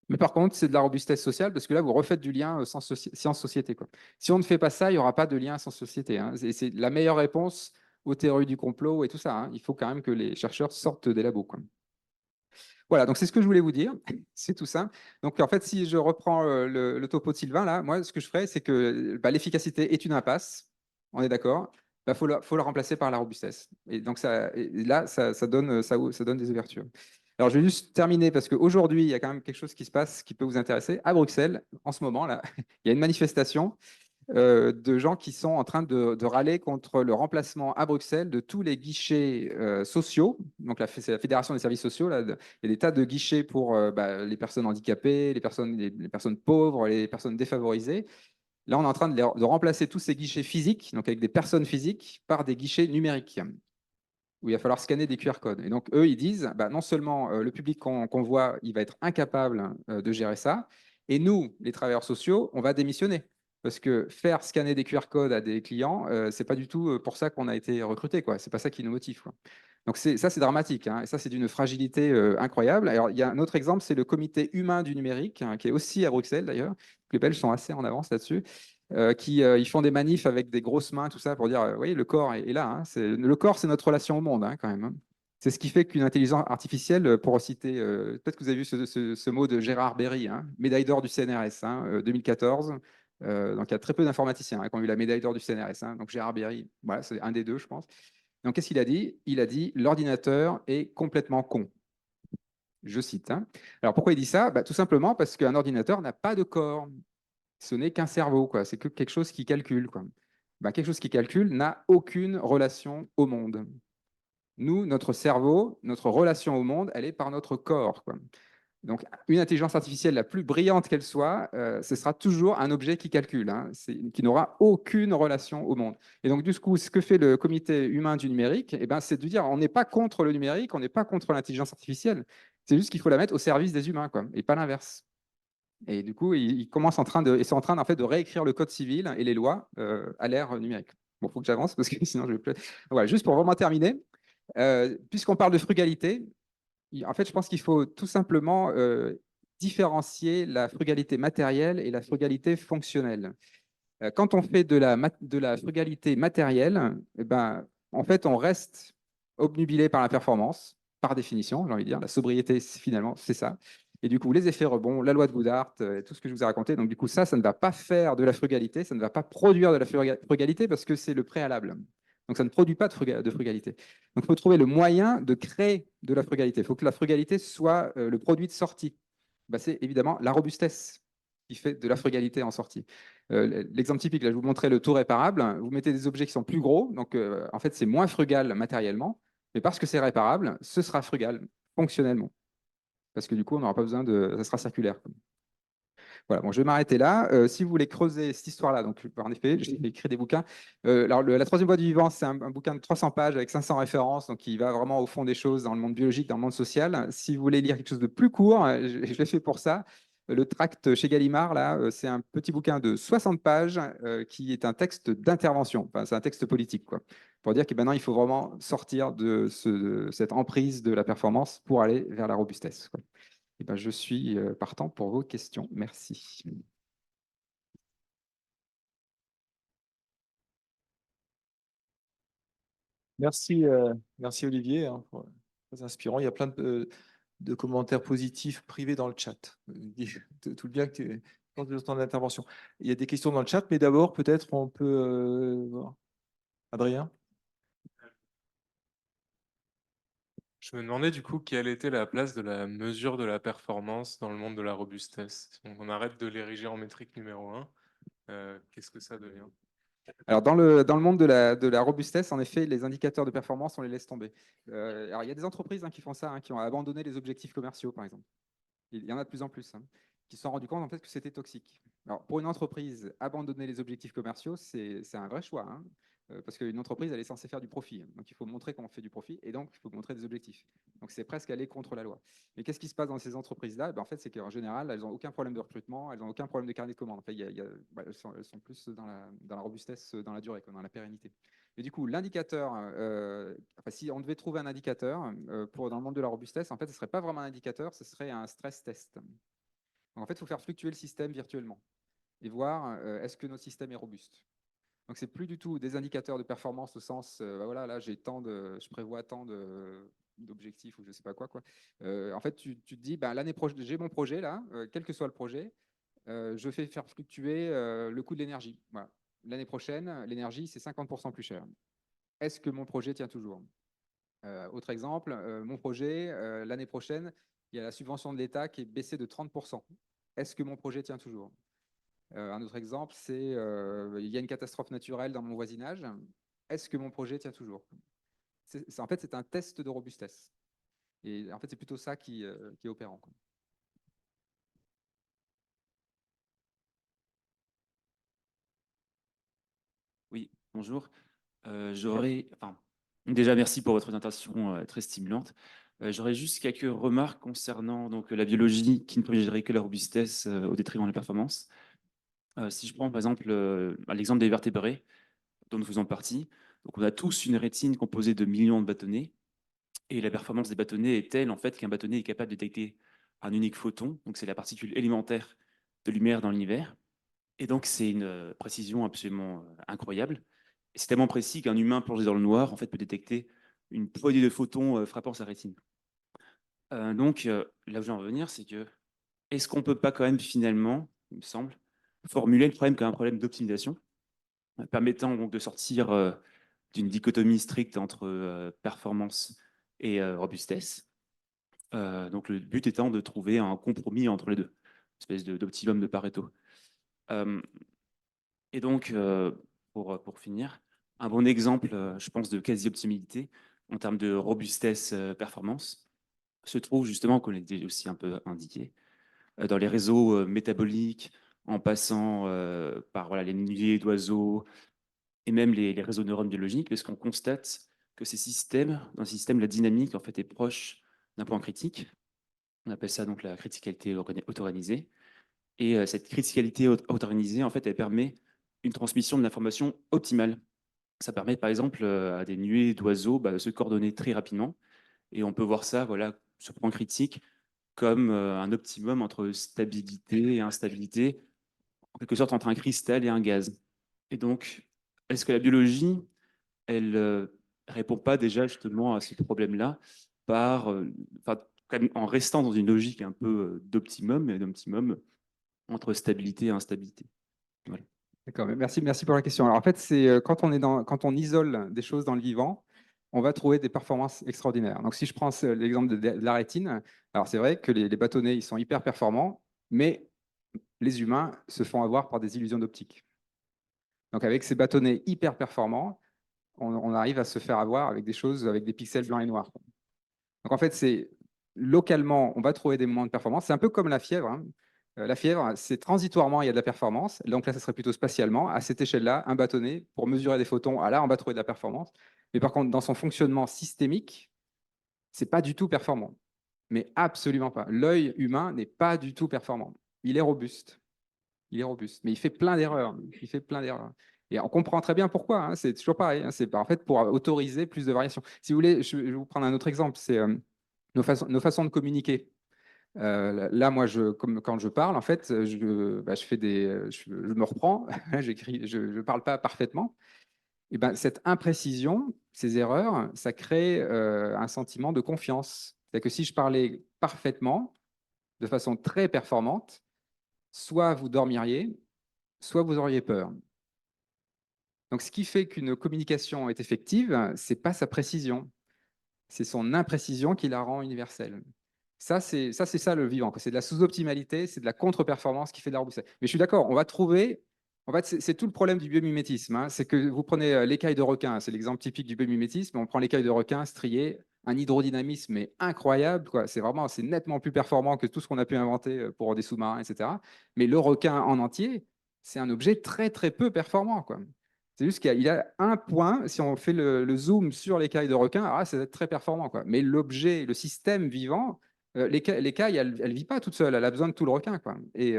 Mais par contre, c'est de la robustesse sociale parce que là, vous refaites du lien science-société, quoi. Si on ne fait pas ça, il n'y aura pas de lien science-société, hein. C'est la meilleure réponse aux théories du complot et tout ça, hein. Il faut quand même que les chercheurs sortent des labos, quoi. Voilà, donc c'est ce que je voulais vous dire. C'est tout simple. Donc en fait, si je reprends le topo de Sylvain, là, moi, ce que je ferais, c'est que l'efficacité est une impasse. On est d'accord. Faut la remplacer par la robustesse. Et donc là, ça donne des ouvertures. Alors, je vais juste terminer parce qu'aujourd'hui, il y a quand même quelque chose qui se passe qui peut vous intéresser. À Bruxelles, en ce moment, là, il y a une manifestation de gens qui sont en train de râler contre le remplacement à Bruxelles de tous les guichets sociaux. Donc, c'est la Fédération des services sociaux. Là, il y a des tas de guichets pour les personnes handicapées, les personnes pauvres, les personnes défavorisées. Là, on est en train de remplacer tous ces guichets physiques, donc avec des personnes physiques, par des guichets numériques où il va falloir scanner des QR codes. Et donc, eux, ils disent, non seulement le public qu'on voit, il va être incapable de gérer ça, et nous, les travailleurs sociaux, on va démissionner. Parce que faire scanner des QR codes à des clients, c'est pas du tout pour ça qu'on a été recruté, quoi. C'est pas ça qui nous motive, quoi. Donc ça, c'est dramatique, hein. Et ça, c'est d'une fragilité incroyable. Alors, il y a un autre exemple, c'est le comité humain du numérique, hein, qui est aussi à Bruxelles, d'ailleurs. Les Belges sont assez en avance là-dessus. Ils font des manifs avec des grosses mains, tout ça, pour dire, oui, le corps est là, hein. Le corps, c'est notre relation au monde, hein, quand même, hein. C'est ce qui fait qu'une intelligence artificielle, pour citer, peut-être que vous avez vu ce mot de Gérard Berry, hein, médaille d'or du CNRS, hein, 2014. Donc, il y a très peu d'informaticiens, hein, qui ont eu la médaille d'or du CNRS, hein. Donc, Gérard Berry, voilà, c'est un des deux, je pense. Donc, qu'est-ce qu'il a dit? Il a dit, l'ordinateur est complètement con. Je cite, hein. Alors, pourquoi il dit ça? Tout simplement parce qu'un ordinateur n'a pas de corps. Ce n'est qu'un cerveau, quoi. C'est que quelque chose qui calcule, quoi. Ben, quelque chose qui calcule n'a aucune relation au monde. Nous, notre cerveau, notre relation au monde, elle est par notre corps, quoi. Donc, une intelligence artificielle, la plus brillante qu'elle soit, ce sera toujours un objet qui calcule, hein, qui n'aura aucune relation au monde. Et donc, du coup, ce que fait le comité humain du numérique, eh ben, c'est de dire on n'est pas contre le numérique, on n'est pas contre l'intelligence artificielle. C'est juste qu'il faut la mettre au service des humains, quoi, et pas l'inverse. Et du coup, ils commencent ils sont en train en fait, de réécrire le code civil et les lois à l'ère numérique. Bon, il faut que j'avance parce que sinon je vais plus. Voilà, juste pour vraiment terminer, puisqu'on parle de frugalité, en fait, je pense qu'il faut tout simplement différencier la frugalité matérielle et la frugalité fonctionnelle. Quand on fait de la frugalité matérielle, eh ben, en fait, on reste obnubilé par la performance, par définition, j'ai envie de dire. La sobriété, finalement, c'est ça. Et du coup, les effets rebonds, la loi de Goodhart, tout ce que je vous ai raconté. Donc, du coup, ça ne va pas faire de la frugalité, ça ne va pas produire de la frugalité parce que c'est le préalable. Donc, ça ne produit pas de frugalité. Donc, il faut trouver le moyen de créer de la frugalité. Il faut que la frugalité soit le produit de sortie. Ben, c'est évidemment la robustesse qui fait de la frugalité en sortie. L'exemple typique, là, je vous montrais le tout réparable. Vous mettez des objets qui sont plus gros, donc en fait, c'est moins frugal matériellement, mais parce que c'est réparable, ce sera frugal fonctionnellement. Parce que du coup, on n'aura pas besoin de. Ça sera circulaire. Voilà, bon, je vais m'arrêter là. Si vous voulez creuser cette histoire-là, donc en effet, j'ai écrit des bouquins. Alors, la troisième voie du vivant, c'est un bouquin de 300 pages avec 500 références, donc qui va vraiment au fond des choses dans le monde biologique, dans le monde social. Si vous voulez lire quelque chose de plus court, je l'ai fait pour ça. Le tract chez Gallimard, là, c'est un petit bouquin de 60 pages qui est un texte d'intervention. Enfin, c'est un texte politique, quoi. Pour dire que maintenant, il faut vraiment sortir de cette emprise de la performance pour aller vers la robustesse, quoi. Eh ben, je suis partant pour vos questions. Merci. Merci, merci Olivier, hein, très inspirant. Il y a plein de commentaires positifs privés dans le chat. Tout le bien que tu penses de ton intervention. Il y a des questions dans le chat, mais d'abord, peut-être on peut voir. Adrien? Je me demandais du coup quelle était la place de la mesure de la performance dans le monde de la robustesse. Donc on arrête de l'ériger en métrique numéro un. Qu'est-ce que ça devient? Alors, dans le monde de la robustesse, en effet, les indicateurs de performance, on les laisse tomber. Alors, il y a des entreprises qui font ça, qui ont abandonné les objectifs commerciaux, par exemple. Il y en a de plus en plus, qui se sont rendus compte en fait, que c'était toxique. Alors, pour une entreprise, abandonner les objectifs commerciaux, c'est un vrai choix, parce qu'une entreprise, elle est censée faire du profit. Donc, il faut montrer qu'on fait du profit et donc, il faut montrer des objectifs. Donc, c'est presque aller contre la loi. Mais qu'est-ce qui se passe dans ces entreprises-là? En fait, c'est qu'en général, elles n'ont aucun problème de recrutement, elles n'ont aucun problème de carnet de commandes. En fait, elles sont plus dans la robustesse, dans la durée, dans la pérennité. Et du coup, l'indicateur, si on devait trouver un indicateur dans le monde de la robustesse, en fait, ce ne serait pas vraiment un indicateur, ce serait un stress test. Donc, en fait, il faut faire fluctuer le système virtuellement et voir est-ce que notre système est robuste. Donc, c'est plus du tout des indicateurs de performance au sens, voilà, là, je prévois tant d'objectifs ou je ne sais pas quoi. En fait, tu te dis, l'année prochaine, j'ai mon projet là, quel que soit le projet, je fais faire fluctuer le coût de l'énergie. Voilà. L'année prochaine, l'énergie, c'est 50% plus cher. Est-ce que mon projet tient toujours? Autre exemple, mon projet, l'année prochaine, il y a la subvention de l'État qui est baissée de 30%. Est-ce que mon projet tient toujours? Un autre exemple, c'est il y a une catastrophe naturelle dans mon voisinage. Est-ce que mon projet tient toujours? En fait, c'est un test de robustesse. Et en fait, c'est plutôt ça qui est opérant, quoi. Oui, bonjour. Déjà, merci pour votre présentation très stimulante. J'aurais juste quelques remarques concernant la biologie qui ne privilégierait que la robustesse au détriment de la performance. Si je prends par exemple l'exemple des vertébrés dont nous faisons partie, donc on a tous une rétine composée de millions de bâtonnets et la performance des bâtonnets est telle en fait qu'un bâtonnet est capable de détecter un unique photon, donc c'est la particule élémentaire de lumière dans l'univers. Et donc c'est une précision absolument incroyable. C'est tellement précis qu'un humain plongé dans le noir en fait, peut détecter une poignée de photons frappant sa rétine. Là où je veux en venir, c'est que est-ce qu'on ne peut pas quand même finalement, il me semble, formuler le problème comme un problème d'optimisation, permettant donc de sortir d'une dichotomie stricte entre performance et robustesse. Donc le but étant de trouver un compromis entre les deux, une espèce d'optimum de Pareto. Et donc, pour finir. Un bon exemple, je pense, de quasi-optimalité en termes de robustesse performance se trouve justement, qu'on l'a aussi un peu indiqué, dans les réseaux métaboliques, en passant par voilà, les milliers d'oiseaux et même les réseaux de neurones biologiques, parce qu'on constate que ces systèmes, dans le système, la dynamique en fait, est proche d'un point critique. On appelle ça donc la criticalité auto-organisée. Et cette criticalité auto-organisée, en fait, elle permet une transmission de l'information optimale. Ça permet par exemple à des nuées d'oiseaux de se coordonner très rapidement. Et on peut voir ça, voilà, ce point critique, comme un optimum entre stabilité et instabilité, en quelque sorte entre un cristal et un gaz. Et donc, est-ce que la biologie, elle répond pas déjà justement à ce problème-là par, enfin, quand même en restant dans une logique un peu d'optimum et d'optimum entre stabilité et instabilité. Voilà. D'accord, mais merci pour la question. Alors en fait, c'est quand on isole des choses dans le vivant, on va trouver des performances extraordinaires. Donc si je prends l'exemple de la rétine, alors c'est vrai que les bâtonnets, ils sont hyper performants, mais les humains se font avoir par des illusions d'optique. Donc avec ces bâtonnets hyper performants, on arrive à se faire avoir avec des choses, avec des pixels blancs et noirs. Donc en fait, c'est localement, on va trouver des moments de performance. C'est un peu comme la fièvre, hein. La fièvre, c'est transitoirement, il y a de la performance. Donc là, ça serait plutôt spatialement. À cette échelle-là, un bâtonnet, pour mesurer des photons, ah là, on va trouver de la performance. Mais par contre, dans son fonctionnement systémique, c'est pas du tout performant. Mais absolument pas. L'œil humain n'est pas du tout performant. Il est robuste. Il est robuste. Mais il fait plein d'erreurs. Il fait plein d'erreurs. Et on comprend très bien pourquoi, hein. C'est toujours pareil, hein. C'est en fait pour autoriser plus de variations. Si vous voulez, je vais vous prendre un autre exemple. C'est nos façons de communiquer. Là, moi, quand je parle, en fait, je me reprends, j'écris, je ne parle pas parfaitement. Et ben, cette imprécision, ces erreurs, ça crée un sentiment de confiance. C'est-à-dire que si je parlais parfaitement, de façon très performante, soit vous dormiriez, soit vous auriez peur. Donc, ce qui fait qu'une communication est effective, c'est pas sa précision, c'est son imprécision qui la rend universelle. C'est ça le vivant. C'est de la sous-optimalité, c'est de la contre-performance qui fait de la robustesse. Mais je suis d'accord, on va trouver. En fait, c'est tout le problème du biomimétisme, hein. C'est que vous prenez l'écaille de requin, c'est l'exemple typique du biomimétisme. On prend l'écaille de requin striée, un hydrodynamisme mais incroyable, quoi. C'est nettement plus performant que tout ce qu'on a pu inventer pour des sous-marins, etc. Mais le requin en entier, c'est un objet très très peu performant, quoi. C'est juste qu'il y a un point, si on fait le zoom sur l'écaille de requin, ah, c'est très performant, quoi. Mais l'objet, le système vivant, l'écaille, elle ne vit pas toute seule, elle a besoin de tout le requin, quoi. Et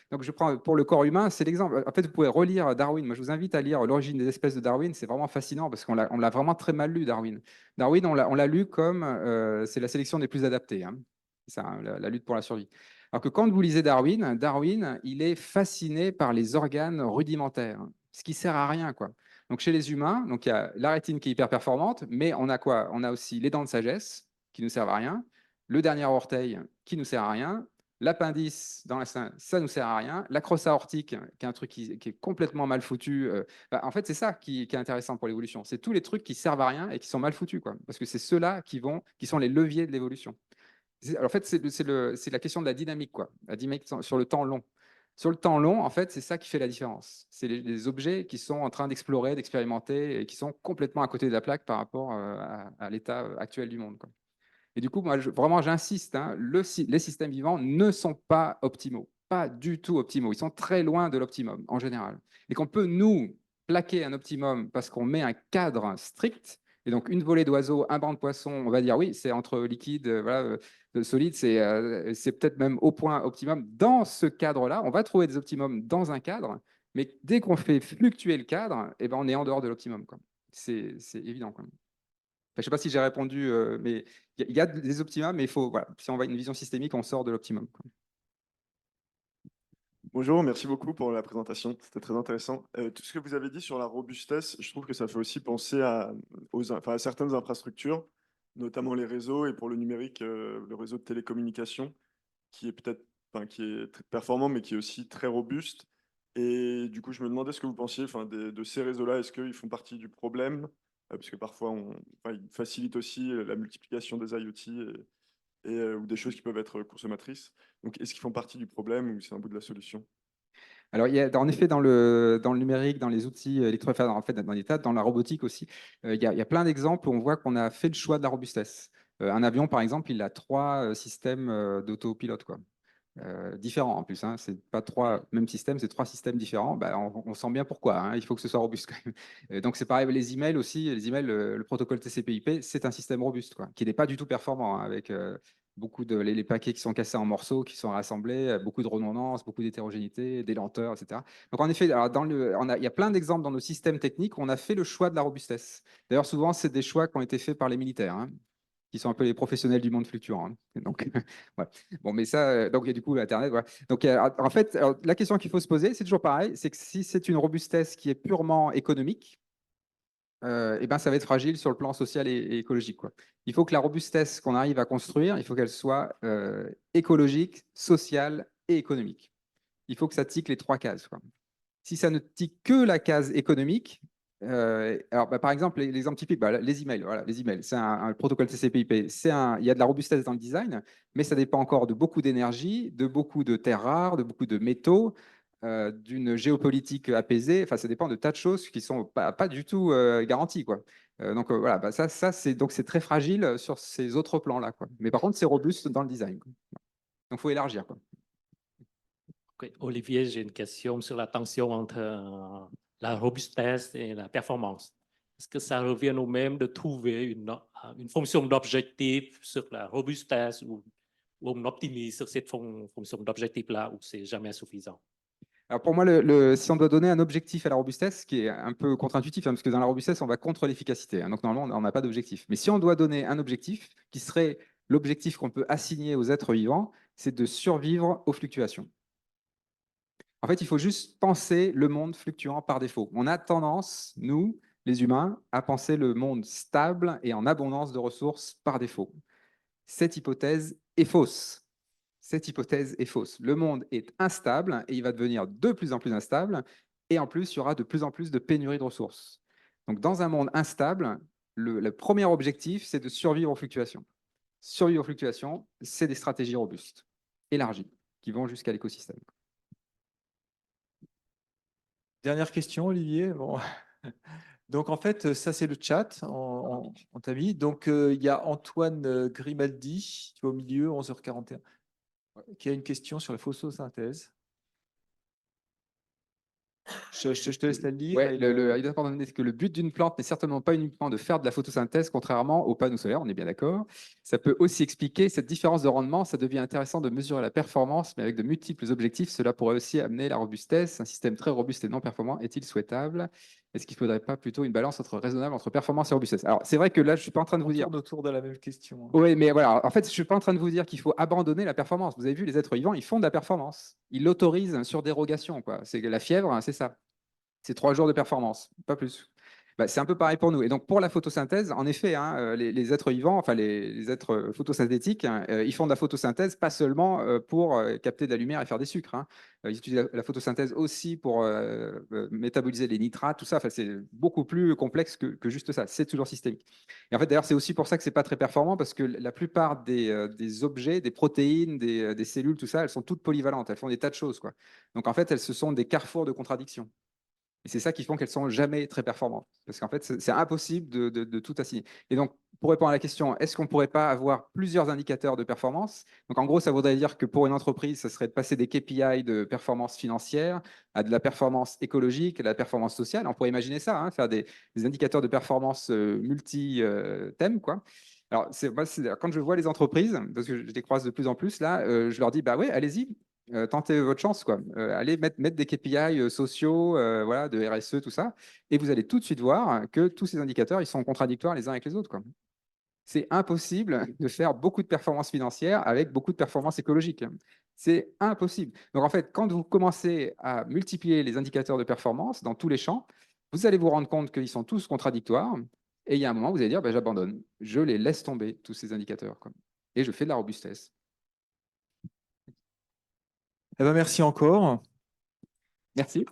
donc, je prends pour le corps humain, c'est l'exemple. En fait, vous pouvez relire Darwin. Moi, je vous invite à lire L'origine des espèces de Darwin. C'est vraiment fascinant parce qu'on l'a vraiment très mal lu, Darwin. Darwin, on l'a lu comme c'est la sélection des plus adaptés, hein. C'est ça, hein, la lutte pour la survie. Alors que quand vous lisez Darwin, il est fasciné par les organes rudimentaires, ce qui sert à rien, quoi. Donc chez les humains, donc il y a la rétine qui est hyper performante, mais on a quoi? On a aussi les dents de sagesse qui ne nous servent à rien, le dernier orteil qui nous sert à rien, l'appendice dans la sein, ça nous sert à rien, la crosse aortique, qui est un truc qui est complètement mal foutu. En fait, c'est ça qui est intéressant pour l'évolution. C'est tous les trucs qui servent à rien et qui sont mal foutus, quoi. Parce que c'est ceux-là qui sont les leviers de l'évolution. En fait, c'est la question de la dynamique, quoi. La dynamique sur le temps long. Sur le temps long, en fait, c'est ça qui fait la différence. C'est les objets qui sont en train d'explorer, d'expérimenter et qui sont complètement à côté de la plaque par rapport à l'état actuel du monde, quoi. Et du coup, moi, vraiment, j'insiste, hein, les systèmes vivants ne sont pas optimaux, pas du tout optimaux. Ils sont très loin de l'optimum en général. Et qu'on peut, nous, plaquer un optimum parce qu'on met un cadre strict. Et donc, une volée d'oiseaux, un banc de poissons, on va dire oui, c'est entre liquide, voilà, solide, c'est peut-être même au point optimum. Dans ce cadre-là, on va trouver des optimums dans un cadre, mais dès qu'on fait fluctuer le cadre, eh ben, on est en dehors de l'optimum, quoi. C'est évident, quoi. Je ne sais pas si j'ai répondu, mais il y a des optima, mais il faut, voilà, si on va à une vision systémique, on sort de l'optimum, quoi. Bonjour, merci beaucoup pour la présentation, c'était très intéressant. Tout ce que vous avez dit sur la robustesse, je trouve que ça fait aussi penser à certaines infrastructures, notamment les réseaux et pour le numérique, le réseau de télécommunications, qui est qui est très performant, mais qui est aussi très robuste. Et du coup, je me demandais ce que vous pensiez, de ces réseaux-là. Est-ce qu'ils font partie du problème? Parce que parfois, ils facilitent aussi la multiplication des IoT ou des choses qui peuvent être consommatrices. Donc, est-ce qu'ils font partie du problème ou c'est un bout de la solution? Alors, il y a, en effet, dans le numérique, dans les outils en fait, dans les tas, dans la robotique aussi, il y a plein d'exemples où on voit qu'on a fait le choix de la robustesse. Un avion, par exemple, il a 3 systèmes d'autopilote, quoi. Différents en plus, hein. C'est pas 3 mêmes systèmes, c'est 3 systèmes différents. Bah, on sent bien pourquoi, hein. Il faut que ce soit robuste quand même. Donc c'est pareil, les emails aussi, les emails, le protocole TCP/IP, c'est un système robuste, quoi, qui n'est pas du tout performant, hein, avec beaucoup de les paquets qui sont cassés en morceaux, qui sont rassemblés, beaucoup de redondance, beaucoup d'hétérogénéité, des lenteurs, etc. Donc en effet, alors il y a plein d'exemples dans nos systèmes techniques où on a fait le choix de la robustesse. D'ailleurs, souvent, c'est des choix qui ont été faits par les militaires, hein, qui sont un peu les professionnels du monde fluctuant, hein. Donc, voilà. Bon, mais ça, donc, il y a du coup Internet. Voilà. Donc, en fait, alors, la question qu'il faut se poser, c'est toujours pareil, c'est que si c'est une robustesse qui est purement économique, eh ben, ça va être fragile sur le plan social et écologique, quoi. Il faut que la robustesse qu'on arrive à construire, il faut qu'elle soit écologique, sociale et économique. Il faut que ça tique les 3 cases, quoi. Si ça ne tique que la case économique, alors par exemple, l'exemple typique, les emails. Voilà, les emails, c'est un protocole TCP/IP. Il y a de la robustesse dans le design, mais ça dépend encore de beaucoup d'énergie, de beaucoup de terres rares, de beaucoup de métaux, d'une géopolitique apaisée. Enfin, ça dépend de tas de choses qui sont pas du tout garanties, quoi. Donc voilà, ça c'est très fragile sur ces autres plans-là, quoi. Mais par contre, c'est robuste dans le design, quoi. Donc, il faut élargir, quoi. Ok, Olivier, j'ai une question sur la tension entre la robustesse et la performance. Est-ce que ça revient au même de trouver une fonction d'objectif sur la robustesse ou on optimise sur cette fonction d'objectif-là ou c'est jamais suffisant? Alors pour moi, si on doit donner un objectif à la robustesse, ce qui est un peu contre-intuitif, hein, parce que dans la robustesse, on va contre l'efficacité, hein, donc normalement, on n'a pas d'objectif. Mais si on doit donner un objectif, qui serait l'objectif qu'on peut assigner aux êtres vivants, c'est de survivre aux fluctuations. En fait, il faut juste penser le monde fluctuant par défaut. On a tendance, nous, les humains, à penser le monde stable et en abondance de ressources par défaut. Cette hypothèse est fausse. Cette hypothèse est fausse. Le monde est instable et il va devenir de plus en plus instable. Et en plus, il y aura de plus en plus de pénurie de ressources. Donc, dans un monde instable, le premier objectif, c'est de survivre aux fluctuations. Survivre aux fluctuations, c'est des stratégies robustes, élargies, qui vont jusqu'à l'écosystème. Dernière question, Olivier. Bon. Donc, en fait, ça, c'est le chat, on t'a mis. Donc, il y a Antoine Grimaldi, qui est au milieu, 11h41, qui a une question sur la photosynthèse. Je te laisse la lire. Ouais, et il doit pardonner que le but d'une plante n'est certainement pas uniquement de faire de la photosynthèse, contrairement aux panneaux solaires, on est bien d'accord. Ça peut aussi expliquer cette différence de rendement. Ça devient intéressant de mesurer la performance, mais avec de multiples objectifs, cela pourrait aussi amener la robustesse. Un système très robuste et non performant est-il souhaitable? Est-ce qu'il ne faudrait pas plutôt une balance raisonnable entre performance et robustesse? Alors, c'est vrai que là, je ne suis pas en train de on vous dire. tourne autour de la même question. Oui, mais voilà, en fait, je ne suis pas en train de vous dire qu'il faut abandonner la performance. Vous avez vu, les êtres vivants, ils font de la performance. Ils l'autorisent sur dérogation, quoi. C'est la fièvre, hein, c'est ça. C'est 3 jours de performance, pas plus. Bah, c'est un peu pareil pour nous. Et donc, pour la photosynthèse, en effet, hein, les êtres vivants, enfin les êtres photosynthétiques, hein, ils font de la photosynthèse pas seulement pour capter de la lumière et faire des sucres, hein. Ils utilisent la photosynthèse aussi pour métaboliser les nitrates, tout ça. Enfin, c'est beaucoup plus complexe que juste ça. C'est toujours systémique. Et en fait, d'ailleurs, c'est aussi pour ça que c'est pas très performant, parce que la plupart des objets, des protéines, des cellules, tout ça, elles sont toutes polyvalentes. Elles font des tas de choses, quoi. Donc, en fait, elles ce sont des carrefours de contradictions. Et c'est ça qui fait qu'elles sont jamais très performantes. Parce qu'en fait, c'est impossible de tout assigner. Et donc, pour répondre à la question, est-ce qu'on ne pourrait pas avoir plusieurs indicateurs de performance? Donc, en gros, ça voudrait dire que pour une entreprise, ça serait de passer des KPI de performance financière à de la performance écologique, à de la performance sociale. On pourrait imaginer ça, hein, faire des indicateurs de performance multi-thèmes, quoi. Alors, quand je vois les entreprises, parce que je les croise de plus en plus, là, je leur dis, bah ouais, allez-y, tentez votre chance, quoi. Allez mettre des KPI sociaux, voilà, de RSE, tout ça, et vous allez tout de suite voir que tous ces indicateurs, ils sont contradictoires les uns avec les autres, quoi. C'est impossible de faire beaucoup de performances financières avec beaucoup de performances écologiques. C'est impossible. Donc en fait, quand vous commencez à multiplier les indicateurs de performance dans tous les champs, vous allez vous rendre compte qu'ils sont tous contradictoires, et il y a un moment, vous allez dire, bah, j'abandonne, je les laisse tomber, tous ces indicateurs, quoi. Et je fais de la robustesse. Eh ben, merci encore. Merci.